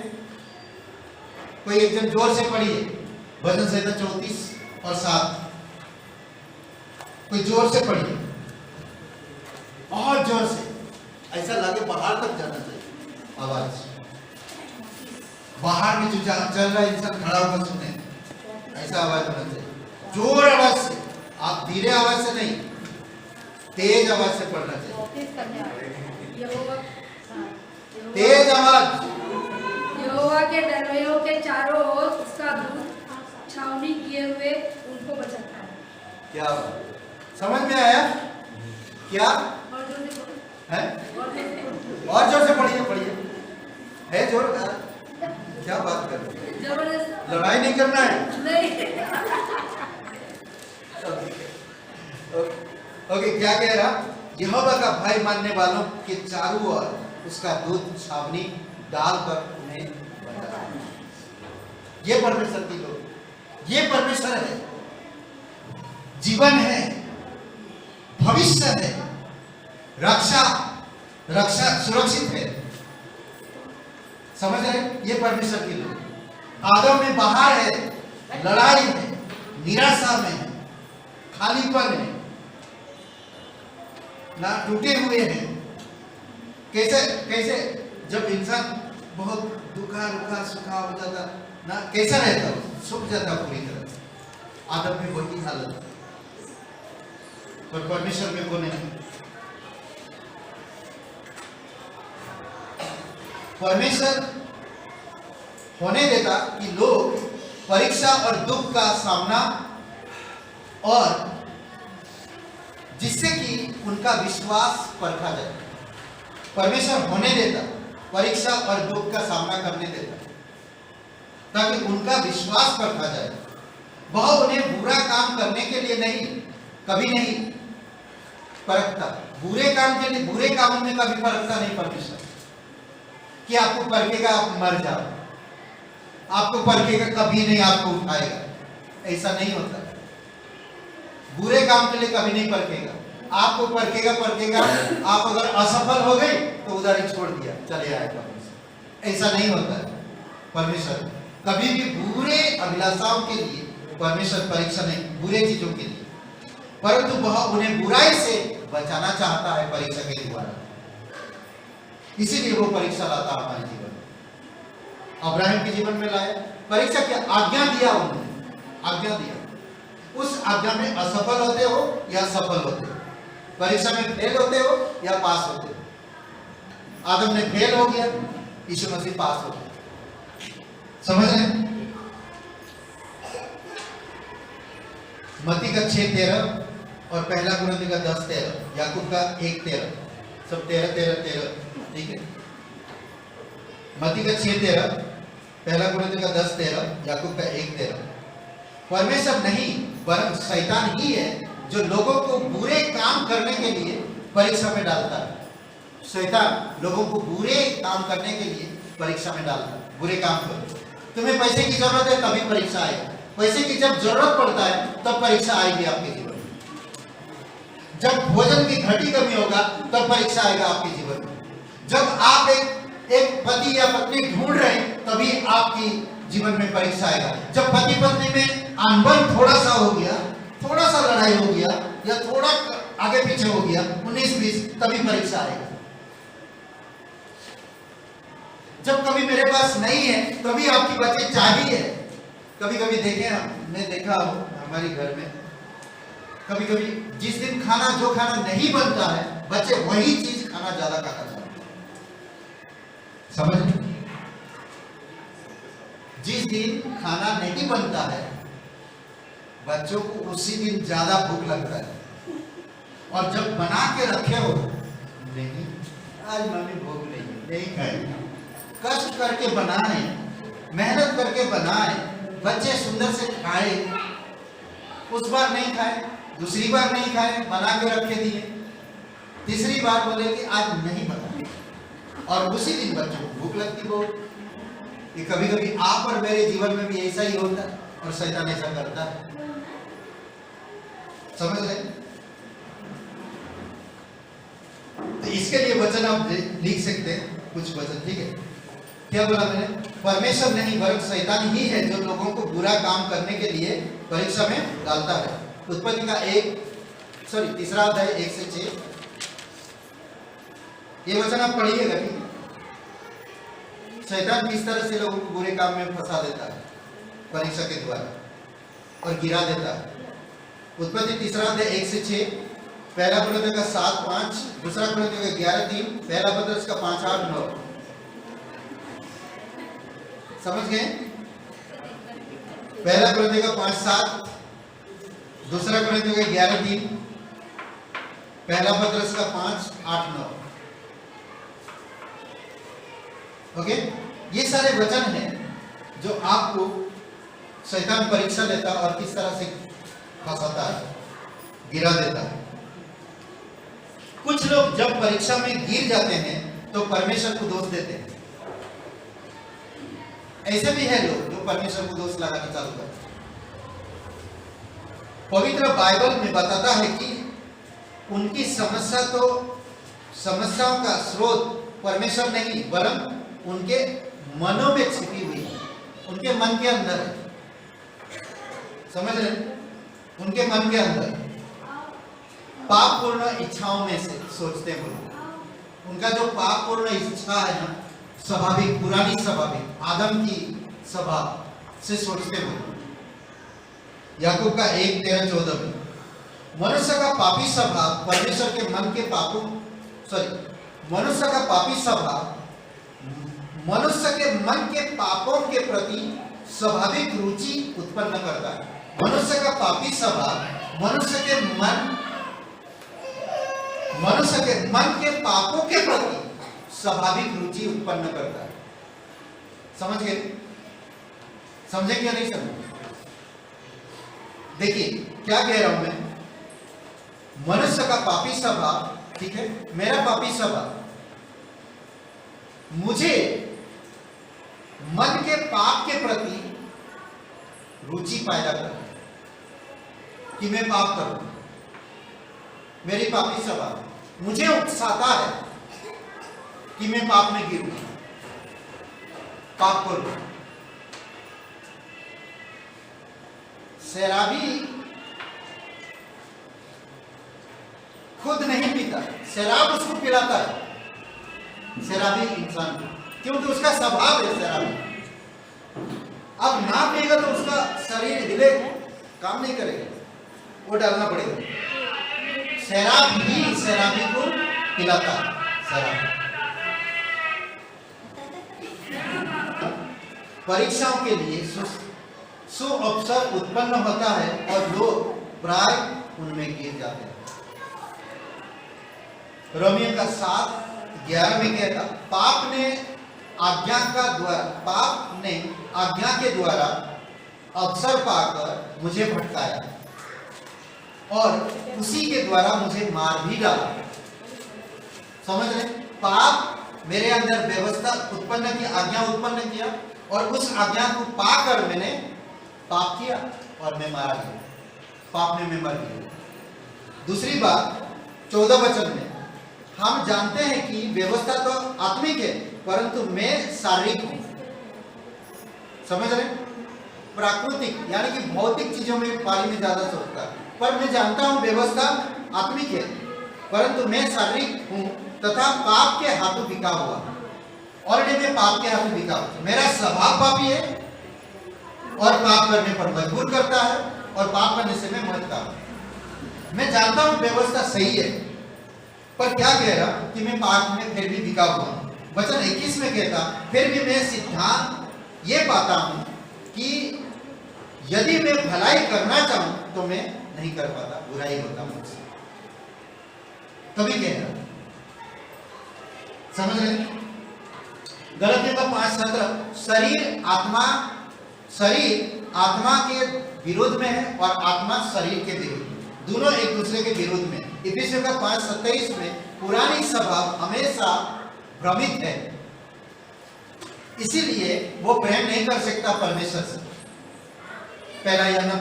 कोई एक जन जोर से पढ़िए भजन संहिता 34 और 7, कोई जोर से पढ़िए और जोर से, ऐसा लगे बाहर तक जाना चाहिए आवाज। बाहर में जो चल रहा है इंसान खड़ा होकर सुने, ऐसा आवाज होना चाहिए, जोर आवाज से। आप धीरे आवाज से नहीं, तेज आवाज से पढ़ना चाहिए, तेज आवाज। यहोवा के डरवैयों के चारों ओर उसका दूत छावनी किए हुए उनको बचाता है। क्या समझ में आया? क्या और जोर से बोलो। है? और जोर से बोलो। और जोर से पढ़िए, है जोर का? क्या बात कर रहे हैं? जबरदस्त लड़ाई नहीं करना है। नहीं। ओके, क्या कह रहा? यहोवा का भय मानने वालों के चारों ओर उसका दूत छावनी डालकर उन्हें बचाता है। ये परमेश्वर की लोग, ये परमेश्वर है, जीवन है, भविष्य है, रक्षा सुरक्षित है। समझ रहे? ये परमेश्वर की लोग। आदम में बाहर है, लड़ाई है, निराशा में है, खालीपन है, ना टूटे हुए हैं। कैसे जब इंसान बहुत दुखा रुखा सुखा हो जाता ना, कैसा रहता है? सूख जाता पूरी तरह। आदम में वही हालत है, पर परमेश्वर में वो नहीं। परमेश्वर होने देता कि लोग परीक्षा और दुख का सामना, और जिससे कि उनका विश्वास परखा जाए। परमेश्वर होने देता, परीक्षा और दुख का सामना करने देता, ताकि उनका विश्वास परखा जाए। वह उन्हें बुरा काम करने के लिए नहीं, कभी नहीं परखता। बुरे काम के लिए, बुरे कामों में कभी परखता नहीं परमेश्वर, कि आपको परखेगा आप मर जाओ, आपको परखेगा कभी नहीं आपको उठाएगा, ऐसा नहीं होता। बुरे काम के लिए कभी नहीं परखेगा, आपको परखेगा। आप अगर असफल हो गए तो उधर ही छोड़ दिया, चले आए परमेश्वर। ऐसा नहीं होता है। परमेश्वर कभी भी बुरे अभिलाषाओं के लिए परमेश्वर परीक्षा नहीं, बुरे चीजों के लिए, परंतु वह उन्हें बुराई से बचाना चाहता है परीक्षा के द्वारा। इसीलिए वो परीक्षा लाता हमारे जीवन में। अब्राहम के जीवन में लाया परीक्षा, की आज्ञा दिया, उन्होंने आज्ञा दिया। उस आज्ञा में असफल होते हो या सफल होते हो, परीक्षा में फेल होते हो या पास होते हो। आदम ने फेल हो गया, यीशु मसीह पास हो गया। समझ रहे? मत्ती का 6:13 और पहला कुरिन्थियों का 10:13, याकूब का 1:13, सब 13, ठीक है। मत्ती का 6:13, पहला कुरिन्थियों का 10:13, याकूब का 1:13। परमेश्वर नहीं वरन शैतान ही है जो लोगों को बुरे काम करने के लिए परीक्षा में डालता है। शैतान लोगों को बुरे काम करने के लिए परीक्षा में डालता है। बुरे काम करो, तुम्हें पैसे की जरूरत है तभी परीक्षा आएगी। पैसे की जब जरूरत पड़ता है तब परीक्षा आएगी आपके जीवन में। जब भोजन की घटी कमी होगा तब परीक्षा आएगा आपके जीवन में। जब आप एक पति या पत्नी ढूंढ रहे हैं तभी आपकी जीवन में परीक्षा आएगा। जब पति पत्नी में अनबन थोड़ा सा हो गया, थोड़ा सा लड़ाई हो गया या थोड़ा आगे पीछे हो गया 19-20, तभी परीक्षा आएगा। जब कभी मेरे पास नहीं है तभी आपकी बच्चे चाहिए। कभी कभी देखे, हमने देखा हमारे घर में, कभी कभी जिस दिन जो खाना नहीं बनता है बच्चे वही चीज खाना ज्यादा खाना चाहते हैं। समझ? जिस दिन खाना नहीं बनता है बच्चों को उसी दिन ज्यादा भूख लगता है, और जब बना के रखे हो, नहीं आज मम्मी भूख नहीं खाएगी, कष्ट करके बनाए, मेहनत करके बनाए, बच्चे सुंदर से खाए, उस बार नहीं खाए, दूसरी बार नहीं खाए, बना के रखे दिए, तीसरी बार बोले कि आज नहीं बना, और उसी दिन बच्चों को भूख लगती बहुत। ये कभी कभी आप और मेरे जीवन में भी ऐसा ही होता है, और शैतान ऐसा करता है, समझ रहे? तो इसके लिए वचन आप लिख सकते हैं, कुछ वचन, ठीक है? क्या बोला मैंने? परमेश्वर नहीं वरन शैतान ही है जो लोगों को बुरा काम करने के लिए परीक्षा में डालता है। उत्पत्ति का तीसरा अध्याय 1 से 6, ये वचन आप पढ़िएगा, ठीक है? शैतान किस तरह से लोगों को बुरे काम में फंसा देता है परीक्षा के द्वारा, और गिरा देता है। उत्पत्ति तीसरा अध्याय 1 से 6, पहला पत्रस का 7-5, दूसरा पत्रस का 11-3, पहला पत्रस का 5-8-9। समझ गए? पहला पत्रस का 5-7, दूसरा पत्रस का 11-3, पहला पत्रस का 5-8-9। ओके, ये सारे वचन हैं जो आपको शैतान परीक्षा लेता और किस तरह से फंसाता है, गिरा देता है। कुछ लोग जब परीक्षा में गिर जाते हैं तो परमेश्वर को दोष देते हैं। ऐसे भी है लोग जो परमेश्वर को दोष लगाना चालू करते हैं। पवित्र बाइबल में बताता है कि उनकी समस्याओं का स्रोत परमेश्वर नहीं वरन उनके मनों में छिपी हुई है, उनके मन के अंदर है। समझ रहे? उनके मन के अंदर पाप पूर्ण इच्छाओं में से सोचते हैं लोग। उनका जो पाप पूर्ण इच्छा है ना, स्वाभाविक, पुरानी स्वाभाविक आदम की स्वभाव से सोचते हैं। याकूब का 1:13-14 में मनुष्य का पापी स्वभाव परमेश्वर के मन के मनुष्य का पापी स्वभाव मनुष्य के मन के पापों के प्रति स्वाभाविक रुचि उत्पन्न करता है। मनुष्य का पापी स्वभाव मनुष्य के मन के पापों के प्रति स्वाभाविक रुचि उत्पन्न करता है। समझ गए? समझे क्या नहीं समझे? देखिए क्या कह रहा हूं मैं। मनुष्य का पापी स्वभाव, ठीक है, मेरा पापी स्वभाव मुझे मन के पाप के प्रति रुचि पैदा करता है कि मैं पाप करूं। मेरी पापी स्वभाव मुझे उकसाता है कि मैं पाप में गिरूं, पाप करूं। शराबी खुद नहीं पीता, शराब उसको पिलाता है, शराबी इंसान को, क्योंकि उसका स्वभाव है शराबी। अब ना पिएगा तो उसका शरीर हिले, काम नहीं करेगा, वो डालना पड़ेगा। शराब ही शराबी को पिलाता है। शराब परीक्षाओं के लिए सु अवसर उत्पन्न होता है और लोग प्राय उनमें गिर जाते हैं। रोमियो का 7:11 में कहता, पाप ने आज्ञा के द्वारा अवसर पाकर मुझे भटकाया और उसी के द्वारा मुझे मार भी डाला। समझ रहे? पाप मेरे अंदर व्यवस्था उत्पन्न की, आज्ञा उत्पन्न किया, और उस आज्ञा को पाकर मैंने पाप किया और मैं मारा गया, पाप में मैं मर गया। दूसरी बात 14 वचन में हम जानते हैं कि व्यवस्था तो आत्मिक है परंतु मैं शारीरिक हूं। समझ रहे? प्राकृतिक यानी कि भौतिक चीजों में बारे में ज्यादा सोचता है, पर मैं जानता हूं व्यवस्था आत्मिक है परंतु मैं शारीरिक हूं तथा पाप के हाथों बिका हुआ। ऑलरेडी मैं पाप के हाथों बिका हुआ। मेरा स्वभाव पापी है और पाप करने पर मजबूर करता है और पाप करने से मैं मरता हूं। मैं जानता हूं व्यवस्था सही है, पर क्या कह रहा कि मैं पाप में फिर भी बिका हुआ। वचन 21 में कहता, फिर भी मैं सिद्धांत ये पाता हूं कि यदि मैं भलाई करना चाहूं तो मैं नहीं कर पाता, बुराई होता मुझसे। कभी कह रहा, समझ रहे? गलतियों का 5:17 शरीर आत्मा के विरोध में है और आत्मा शरीर के विरोध में, दोनों एक दूसरे के विरोध में। इफिसियों का 5:27 में पुरानी स्वभाव हमेशा भ्रमित है, इसीलिए वो प्रेम नहीं कर सकता परमेश्वर से। पहला यूहन्ना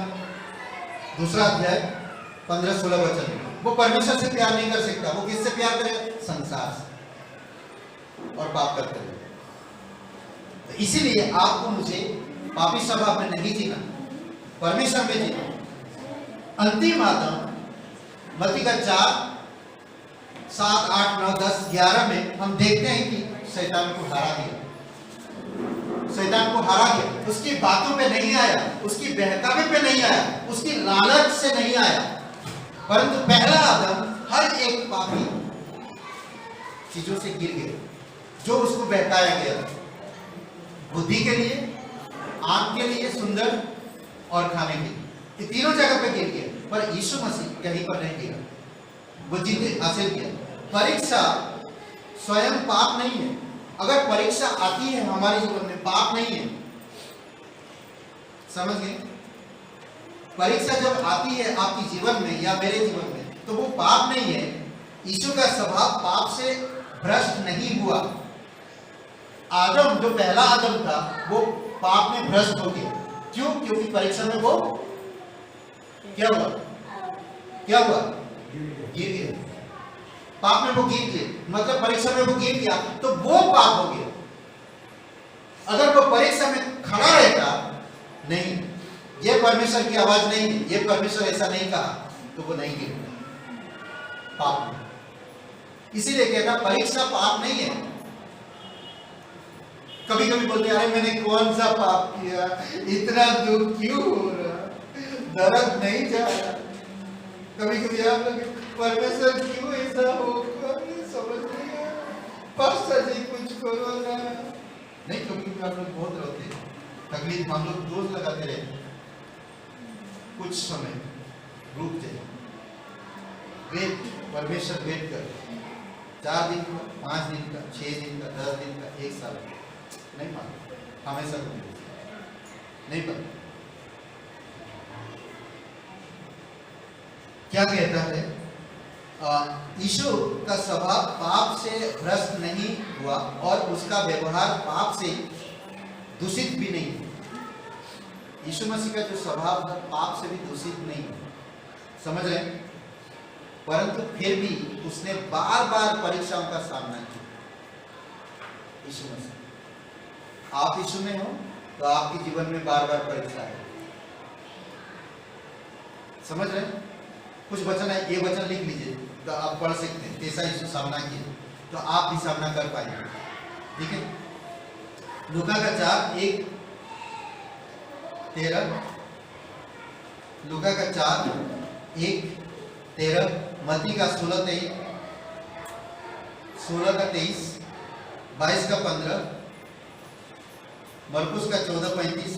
2 अध्याय 15-16 वचन, वो परमेश्वर से प्यार नहीं कर सकता। वो किससे प्यार करेगा? संसार से, और पाप करते हुए। तो इसीलिए आपको मुझे पापी स्वभाव में नहीं जीना, परमेश्वर में जीना। अंतिम आदम मत्ती का 4:7, 8, 9, 10, 11 में हम देखते हैं कि शैतान को हरा दिया, शैतान को हरा दिया। उसकी बातों पे नहीं आया, उसकी बहकावे पे नहीं आया, उसकी लालच से नहीं आया, परंतु पहला आदम हर एक पापी चीजों से गिर गया जो उसको बहकाया गया, बुद्धि के लिए, आंख के लिए सुंदर और खाने के लिए, ये तीनों जगह पे गिर गया। पर यीशु मसीह कहीं पर नहीं गिरा, वो जीत हासिल किया। परीक्षा स्वयं पाप नहीं है। अगर परीक्षा आती है हमारे जीवन में, पाप नहीं है, समझ गए? परीक्षा जब आती है आपके जीवन में या मेरे जीवन में, तो वो पाप नहीं है। यीशु का स्वभाव पाप से भ्रष्ट नहीं हुआ। आदम जो पहला आदम था वो पाप में भ्रष्ट हो गया। क्यों? क्योंकि परीक्षा में वो क्या हुआ? गिर गया। पाप में वो गिर गया, मतलब परीक्षा में वो गिर गया तो वो पाप हो गया। अगर वो परीक्षा में खड़ा रहता, नहीं, ये परमेश्वर की आवाज नहीं है, ये परमेश्वर ऐसा नहीं कहा, तो वो नहीं गिरता पाप में। इसीलिए कहता परीक्षा पाप नहीं है। कभी कभी बोलते अरे मैंने कौन सा पाप किया, इतना दुख क्यों हो रहा, दर्द नहीं जा रहा। कभी कभी आप लोग परमेश्वर क्यों ऐसा होगा, समझ नहीं आया, पास्टर जी कुछ करो ना। नहीं, कभी कभी आप लोग बहुत रोते हैं, तकलीफ हम लोग दोष लगाते रहते, कुछ समय रुक जाए, वेट, परमेश्वर वेट कर, 4 दिन का, 5 दिन का, 6 दिन का, 10 दिन का, 1 साल का, नहीं मानता, हमेशा नहीं पता। क्या कहता है? यीशु का स्वभाव पाप से भ्रष्ट नहीं हुआ और उसका व्यवहार पाप से दूषित भी नहीं। यीशु मसीह का जो स्वभाव था पाप से भी दूषित नहीं, समझ रहे हैं? परंतु फिर भी उसने बार बार परीक्षाओं का सामना किया। यीशु मसीह, आप यीशु में हो तो आपके जीवन में बार बार परीक्षा है, समझ रहे हैं? कुछ वचन है, ये वचन लिख लीजिए तो आप पढ़ सकते हैं, कैसा यीशु सामना किया, तो आप भी सामना कर पाएंगे। ठीक है? लूका का 4:1-13, लूका का 4:1-13, मत्ती का 16:23, 22 का 15, मरकुस का 14:35,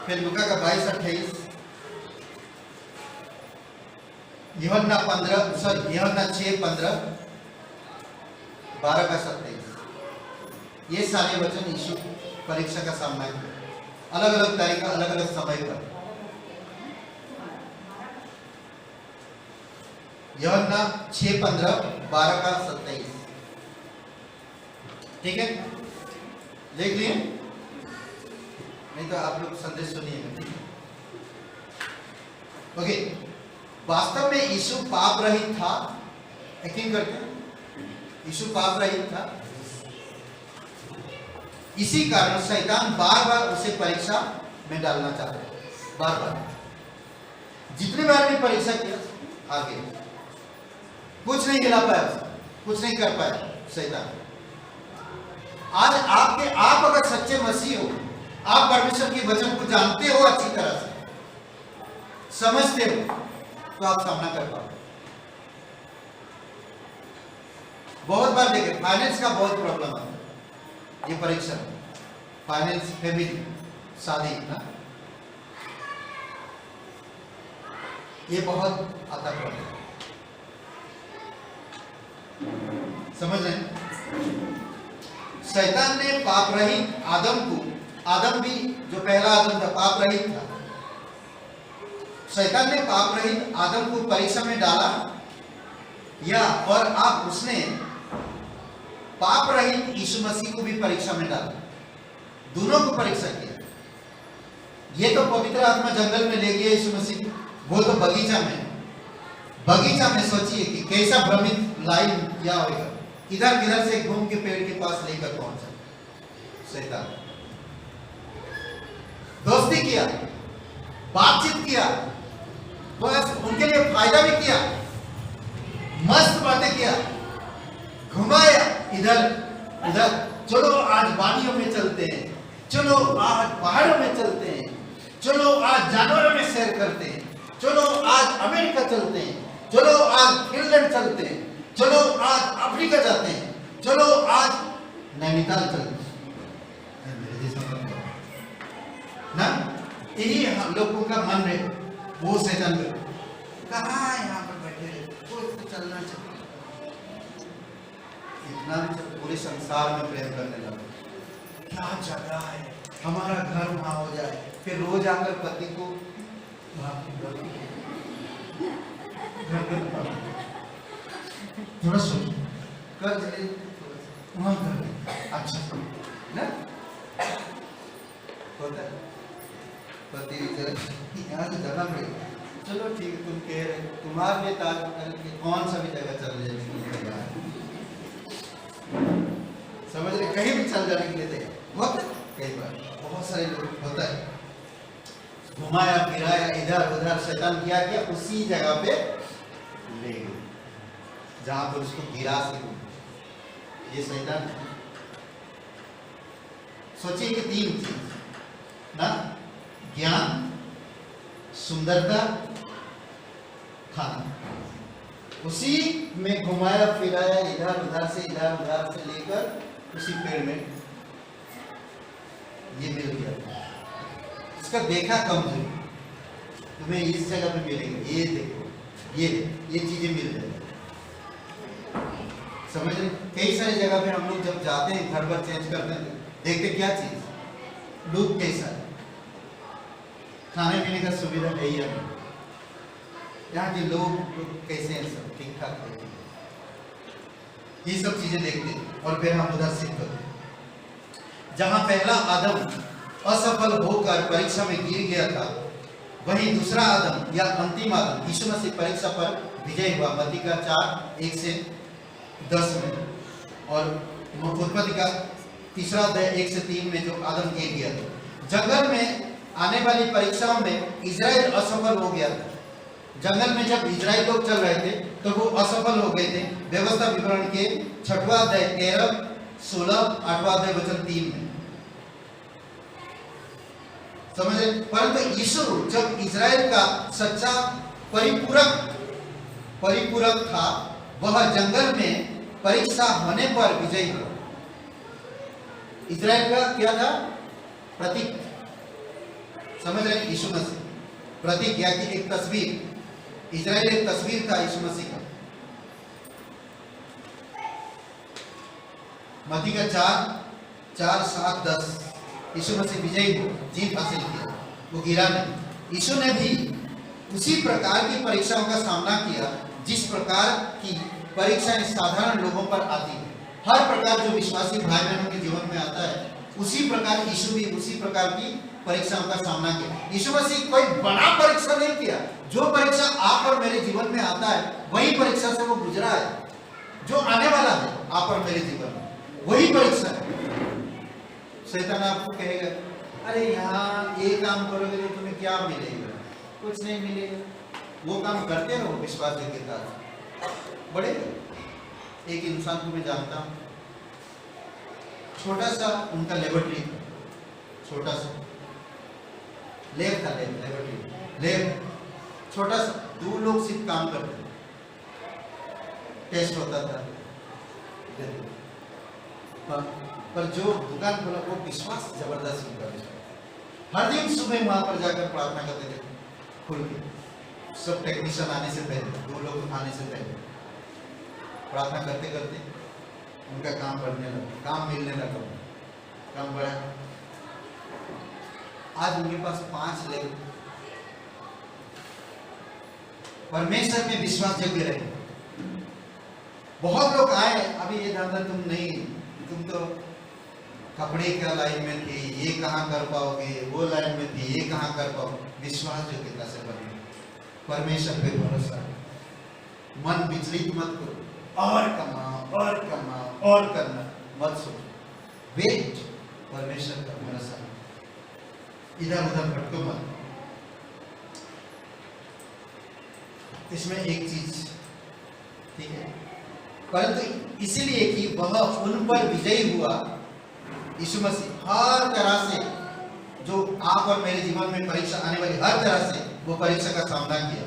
फिर लूका का 22:28, यूहन्ना 6:15, 12 का 27। ये सारे वचन यीशु परीक्षा का सामना किया, अलग अलग तारीख, अलग अलग समय पर। यूहन्ना 6:15, 12 का 27। ठीक है, देख लिए? नहीं तो आप लोग संदेश सुनिएगा। ओके, वास्तव में यीशु पाप रहित था, यकीन करते हैं? यीशु पाप रहित था। इसी कारण शैतान बार बार उसे परीक्षा में डालना चाहता है, बार बार, जितनी बार भी परीक्षा किया आगे कुछ नहीं गिला पाया, कुछ नहीं कर पाया शैतान। आज आप अगर सच्चे मसीह हो, आप परमेश्वर के वचन को जानते हो, अच्छी तरह से समझते हो, तो आप सामना कर पाओ। बहुत बार देखे फाइनेंस का बहुत प्रॉब्लम आता है, ये परीक्षा फाइनेंस, फैमिली, शादी ना, ये बहुत आता प्रॉब्लम, समझ रहे हैं? शैतान ने पाप रहित आदम को, आदम भी जो पहला आदम था पाप रहित था, शैतान ने पाप रहित आदम को परीक्षा में डाला या और अब उसने पाप रहित यीशु मसीह को भी परीक्षा में डाला, दोनों को परीक्षा किया। ये तो पवित्र आत्मा जंगल में ले गया यीशु मसीह, वो तो बगीचा में सोचिए कि कैसा भ्रमित लाइन क्या होगा, इधर किधर से घूम के पेड़ के पास लेकर पहुंचा शैतान, दोस्ती किया, बातचीत किया, बस उनके लिए फायदा भी किया, मस्त बातें किया, घुमाया इधर उधर, चलो आज वादियों में चलते हैं, चलो आज पहाड़ों में चलते हैं, चलो आज जानवरों में सैर करते हैं, चलो आज अमेरिका चलते हैं, चलो आज फिनलैंड चलते हैं, चलो आज अफ्रीका जाते हैं, चलो आज नैनीताल चलते हैं, मेरे देश में ना, यही हम लोगों का मन रहे, वो शैतान कहाँ यहाँ पर बैठे रहे, तो चलना चाहिए, इतना भी पूरे संसार में प्रेम करने लगा, क्या जगह है, हमारा घर वहां हो जाए, फिर रोज आकर पति को थोड़ा सोच कर वहां कर, अच्छा ना होता है, पति यहाँ से जगह मिले, चलो ठीक है, तुम कह रहे तुम्हारे लिए ताजमहल की कौन सा भी जगह चल जाए, समझ रहे, कहीं भी चल जाने के लिए तैयार, होता है कई बार, बहुत सारे लोग होता है, घुमाया फिराया इधर उधर, शैतान क्या किया, उसी जगह पे ले गए जहां पर उसको गिरा सके, ये शैतान। सोचिए कि तीन चीज ना, ज्ञान, सुंदरता, खाना, उसी में घुमाया फिराया इधर उधर से लेकर उसी पेड़ में ये मिल गया, इसका देखा कमजोरी, तुम्हें इस जगह पे मिलेगा, ये देखो ये चीजें मिल जाएगी, समझ रहे? कई सारी जगह पे हम लोग जब जाते हैं, घर पर चेंज करते हैं, देखते क्या चीज, लोग कैसा है, खाने पीने का सुविधा है या नहीं, यहाँ के लोग कैसे हैं, सब ठीक ठाक है, ये सब चीजें देखते हैं और फिर हम उधर सीख करते हैं। जहां पहला आदम असफल होकर परीक्षा में गिर गया था, वहीं दूसरा आदम या अंतिम आदम यीशु मसीह परीक्षा पर विजय हुआ, मत्ती का 4:1-10 में, और उत्पत्ति का 3 अध्याय 1-3 में जो आदम गिर गया था। जंगल में आने वाली परीक्षाओं में इजराइल असफल हो गया था, जंगल में जब इजराइल लोग चल रहे थे तो वो असफल हो गए थे, व्यवस्था विवरण के 6वां अध्याय 13, 16, 8वां अध्याय वचन 3 में, समझे? परंतु यीशु जब इजराइल का सच्चा परिपूरक था, वह जंगल में परीक्षा होने पर विजयी हुआ। इजराइल का क्या था? प्रतीक, समझ रहे? यीशु मसीह प्रतीक या कि एक तस्वीर, इजराइल एक तस्वीर था यीशु मसीह का। मत्ती का 4, 7, 10 यीशु मसीह विजयी हो, जीत हासिल किया, वो गिरा नहीं। यीशु ने भी उसी प्रकार की परीक्षाओं का सामना किया जिस प्रकार की परीक्षाएं साधारण लोगों पर आती है। हर प्रकार जो विश्वासी भाई बहनों के जीवन में आता है, उसी प्रकार यीशु भी उसी प्रकार की परीक्षाओं का सामना किया। यीशु मसीह कोई बड़ा परीक्षा नहीं किया, जो परीक्षा आप और मेरे जीवन में आता है वही परीक्षा से वो गुजरा है, जो आने वाला है आप और मेरे जीवन में वही परीक्षा है। शैतान आपको कहेगा, अरे यहाँ ये काम करोगे तो तुम्हें क्या मिलेगा? कुछ नहीं मिलेगा, वो काम करते रहो विश्वास के साथ बढ़ेगा। एक इंसान को मैं जानता हूँ, छोटा सा उनका लेबोरेटरी था, छोटा सा लैब था, लैब छोटा सा, 2 लोग सिर्फ काम करते थे, टेस्ट होता था, देते। पर जो दुकान खोला वो विश्वास जबरदस्त उनका विश्वास। हर दिन सुबह वहां पर जाकर प्रार्थना करते थे खुल के, सब टेक्नीशियन आने से पहले, 2 लोग आने से पहले प्रार्थना करते करते उनका काम बढ़ने लगा, काम मिलने लगा, काम बढ़ा। आज उनके पास 5 लोग परमेश्वर में विश्वास जग रहे। बहुत लोग आए, अभी ये जानता तुम नहीं, तुम तो कपड़े का लाइन में थे, ये कहाँ कर पाओगे, वो लाइन में थे, ये कहाँ कर पाओगे। विश्वास जो कितना से बने, परमेश्वर पे भरोसा, मन विचलित मत करो, और कमाओ और कमाओ और करना मत सोचो, वेट, परमेश्वर का भरोसा, इधर उधर भटको मत। इसमें एक चीज ठीक है, परंतु इसलिए कि वह उन पर विजयी हुआ, यीशु मसीह हर तरह से जो आप और मेरे जीवन में परीक्षा आने वाली हर तरह से वो परीक्षा का सामना किया,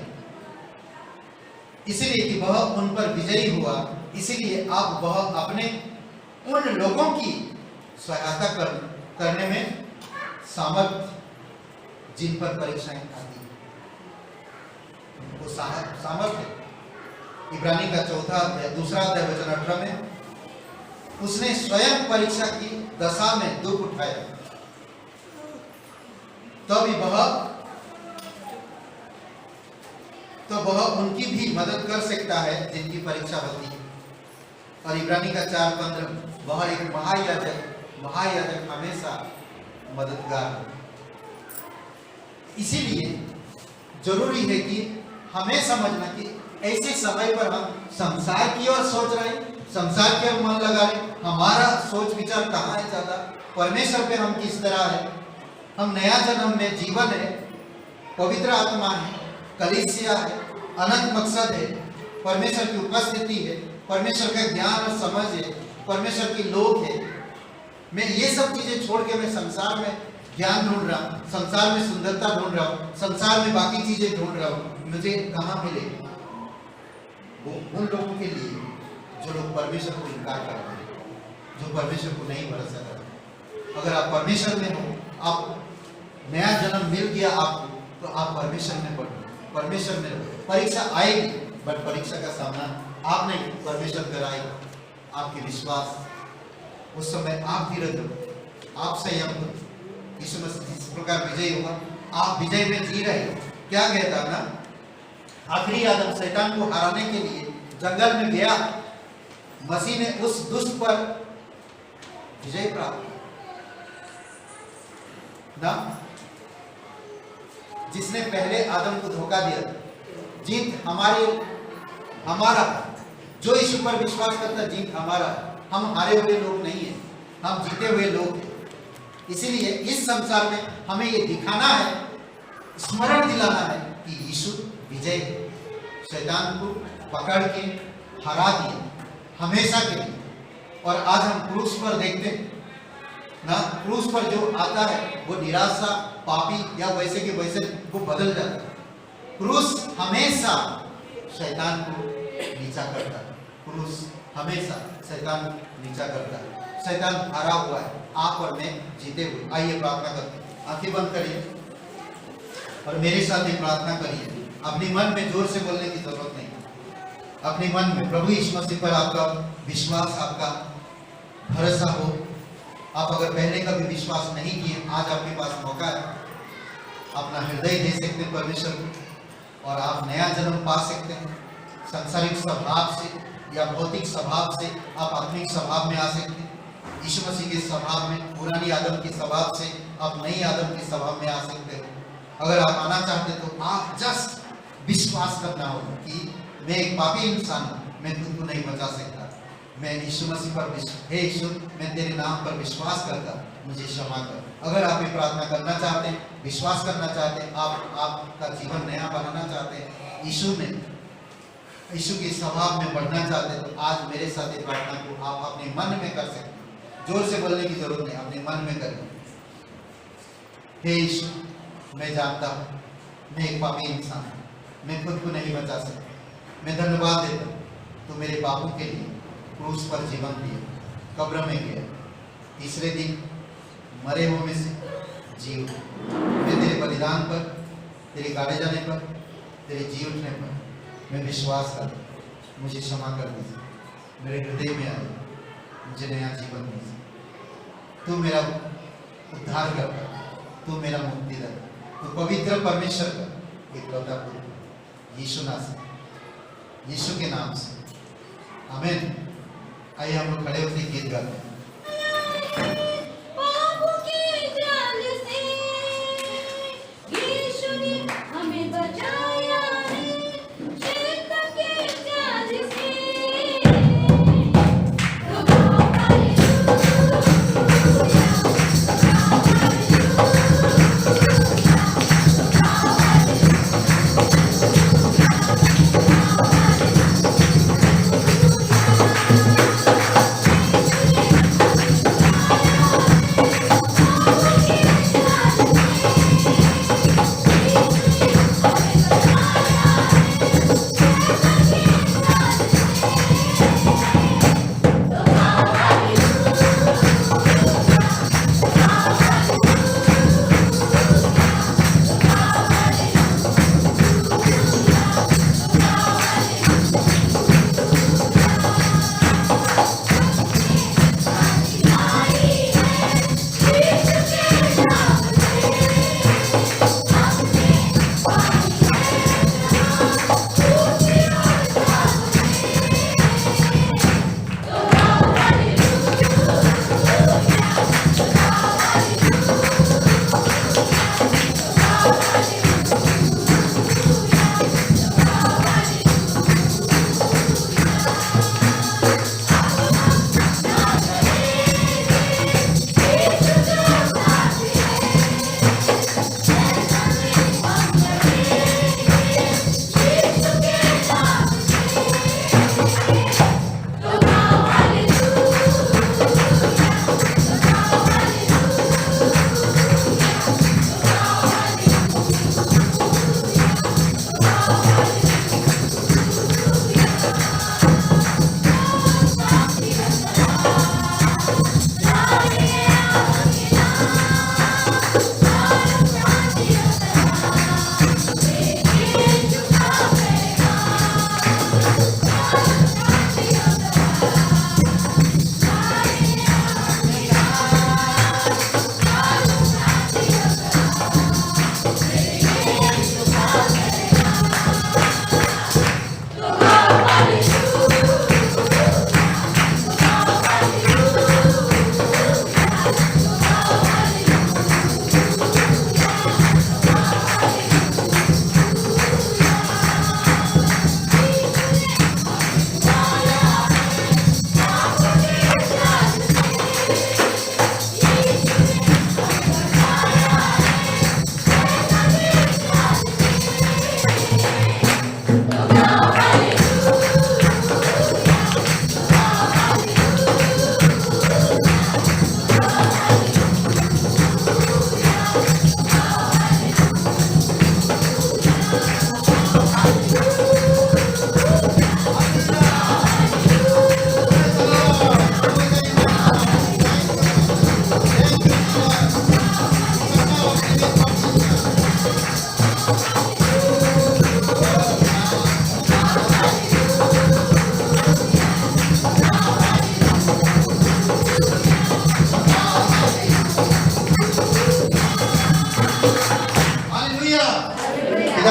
इसलिए कि वह उन पर विजयी हुआ, इसीलिए आप वह अपने उन लोगों की सहायता करने में सामर्थ्य जिन पर परीक्षाएं आती हैं, वो सामर्थ्य। इब्रानी का 4 अध्याय 2 अध्याय वचन 18 में उसने स्वयं परीक्षा की दशा में दुख उठाया, तो वह उनकी भी मदद कर सकता है जिनकी परीक्षा होती है। और इब्रानी का 4:15 वह एक महायाजक हमेशा मददगार है। इसीलिए जरूरी है कि हमें समझना कि ऐसे समय पर हम संसार की ओर सोच रहे हैं, संसार के ओर मन लगा रहे, हमारा सोच विचार कहाँ है ज्यादा, परमेश्वर पे हम किस तरह है, हम नया जन्म में जीवन है, पवित्र आत्मा है, कलीसिया है, अनंत मकसद है, परमेश्वर की उपस्थिति है, परमेश्वर का ज्ञान और समझ है, परमेश्वर के लोग है। मैं ये सब चीजें छोड़ के मैं संसार में ज्ञान ढूंढ रहा हूँ, संसार में सुंदरता ढूंढ रहा हूँ, संसार में बाकी चीजें ढूंढ रहा हूँ, मुझे कहाँ मिलेगी? वो उन लोगों के लिए जो लोग परमेश्वर को इनकार कर रहे हैं, जो परमेश्वर को नहीं भरोसा कर रहे। अगर आप परमेश्वर में हो, आप नया जन्म मिल गया आपको, तो आप परमेश्वर में पढ़ो, परमेश्वर में रहो। परीक्षा आएगी, बट परीक्षा का सामना आप नहीं, परमेश्वर कराएगा। आपके विश्वास उस समय आप धीरज रखो, आप संयम करो। यीशु मसीह जिस प्रकार विजयी हुआ, आप विजय में जी रहे हो। क्या कहता ना, आखिरी आदम शैतान को हराने के लिए जंगल में गया, मसीह ने उस दुष्ट पर विजय प्राप्त ना, जिसने पहले आदम को धोखा दिया। जीत हमारा, जो यीशु पर विश्वास करता, जीत हमारा। हम हारे हुए लोग नहीं हैं, हम जीते हुए लोग हैं। इसीलिए इस संसार में हमें ये दिखाना है, स्मरण दिलाना है कि यीशु विजय शैतान को पकड़ के हरा दिया हमेशा के लिए। और आज हम क्रूस पर देखते हैं ना, क्रूस पर जो आता है वो निराशा, पापी या वैसे के वैसे वो बदल जाता है। क्रूस हमेशा शैतान को नीचा करता है, क्रूस हमेशा शैतान को नीचा करता है। शैतान हारा हुआ है, आप और मैं जीते हुए। आइए प्रार्थना करते हैं, आंखें बंद करिए और मेरे साथ ही प्रार्थना करिए। अपने मन में जोर से बोलने की जरूरत नहीं, अपने मन में प्रभु यीशु मसीह पर आपका विश्वास, आपका भरोसा हो। आप अगर पहले कभी विश्वास नहीं किए, आज आपके पास मौका है, अपना हृदय दे सकते हैं परमेश्वर को और आप नया जन्म पा सकते हैं। सांसारिक स्वभाव से या भौतिक स्वभाव से आप आत्मिक स्वभाव में आ सकते हैं। यीशु मसीह के स्वभाव में, पुरानी आदम के स्वभाव से आप नई आदम के स्वभाव में आ सकते हो। अगर आप आना चाहते तो आप जस्ट विश्वास करना होगा कि मैं एक पापी इंसान हूँ, मैं खुद को नहीं बचा सकता, मैं यीशु मसीह पर हे यीशु, मैं तेरे नाम पर विश्वास करता, मुझे क्षमा कर। अगर आप ये प्रार्थना करना चाहते हैं, विश्वास करना चाहते हैं, आपका जीवन नया बनाना चाहते हैं, यीशु के स्वभाव में बढ़ना चाहते हैं, तो आज मेरे साथ ये प्रार्थना को आप अपने मन में कर सकते हैं। जोर से बोलने की जरूरत नहीं, अपने मन में करें। हे यीशु, मैं जानता हूँ मैं एक पापी इंसान हूँ, मैं खुद को नहीं बचा सकता। मैं धन्यवाद देता हूँ तो मेरे पापों के लिए क्रूस पर जीवन दिया, कब्र में गया, तीसरे दिन मरे हुए में से जी उठा। मैं तेरे बलिदान पर, तेरे गाड़े जाने पर, तेरे जी उठने पर मैं विश्वास करता, मुझे क्षमा कर दीजिए, मेरे हृदय में आए, मुझे नया जीवन दीजिए। तू मेरा उद्धार करता, तू मेरा मुक्तिदाता, तू पवित्र परमेश्वर का इकलौता पुत्र यीशु नासरी, यीशु के नाम से आमीन। आइए हम लोग खड़े होकर गीत गाते हैं। पापों के जाल से यीशु ने हमें बचाया है, शैतान के जाल से।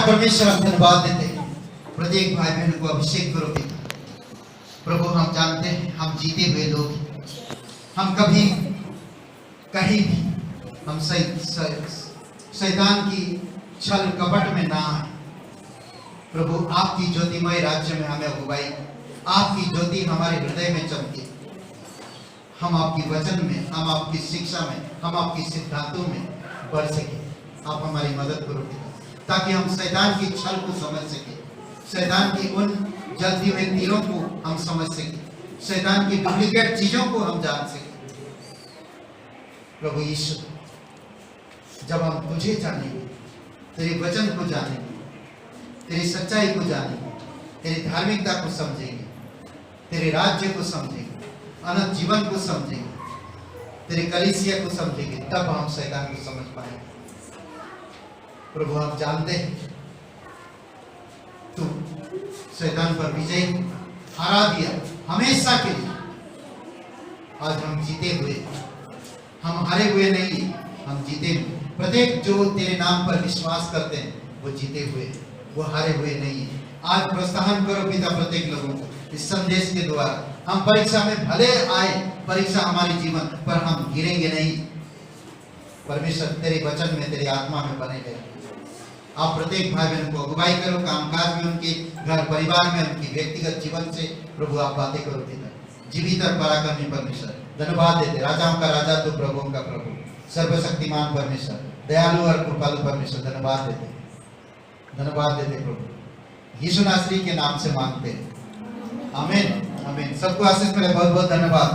परमेश्वर हम धन्यवाद देते हैं, प्रत्येक भाई बहन को अभिषेक करो पिता प्रभु। हम जानते हैं हम जीते हुए लोग, हम कभी कहीं भी हम शैतान की छल कपट में ना आए प्रभु। आपकी ज्योतिमय राज्य में हमें अगुवाई, आपकी ज्योति हमारे हृदय में चमके, हम आपकी वचन में, हम आपकी शिक्षा में, हम आपकी सिद्धांतों में बढ़ सके। आप हमारी मदद करो ताकि हम शैतान की छल को समझ सके, शैतान की उन जलती हुए तीरों को हम समझ सके, शैतान की डुप्लीकेट चीजों को हम जान सके। प्रभु यीशु, जब हम तुझे जानेंगे, तेरे वचन को जानेंगे, तेरी सच्चाई को जानेंगे, तेरी धार्मिकता को समझेंगे, तेरे राज्य को समझेंगे, अनंत जीवन को समझेंगे, तेरे कलीसिया को समझेंगे, तब हम शैतान को समझ पाएंगे। प्रभु आप जानते हैं तू शैतान पर विजय हरा दिया हमेशा के लिए। आज हम जीते हुए, हम हारे हुए नहीं, हम जीते हुए। प्रत्येक जो तेरे नाम पर विश्वास करते हैं वो जीते हुए, वो हारे हुए नहीं है। आज प्रोत्साहन करो पिता प्रत्येक लोगों को इस संदेश के द्वारा। हम परीक्षा में भले आए, परीक्षा हमारे जीवन पर, हम गिरेंगे नहीं। परमेश्वर तेरे वचन में, तेरी आत्मा में बने रहे। आप प्रत्येक भाई बहन को अगुवाई करो, कामकाज में, उनके घर परिवार में, उनकी व्यक्तिगत जीवन से प्रभु आप बातें करो पिता। जीवित और पराक्रमी परमेश्वर धन्यवाद देते, राजाओं का राजा तो प्रभुओं का प्रभु, सर्वशक्तिमान परमेश्वर, दयालु और कृपालु परमेश्वर, धन्यवाद देते, धन्यवाद देते प्रभु। यीशु नासरी के नाम से मांगते हैं, आमीन आमीन। सबको आशीष मिले, बहुत बहुत धन्यवाद।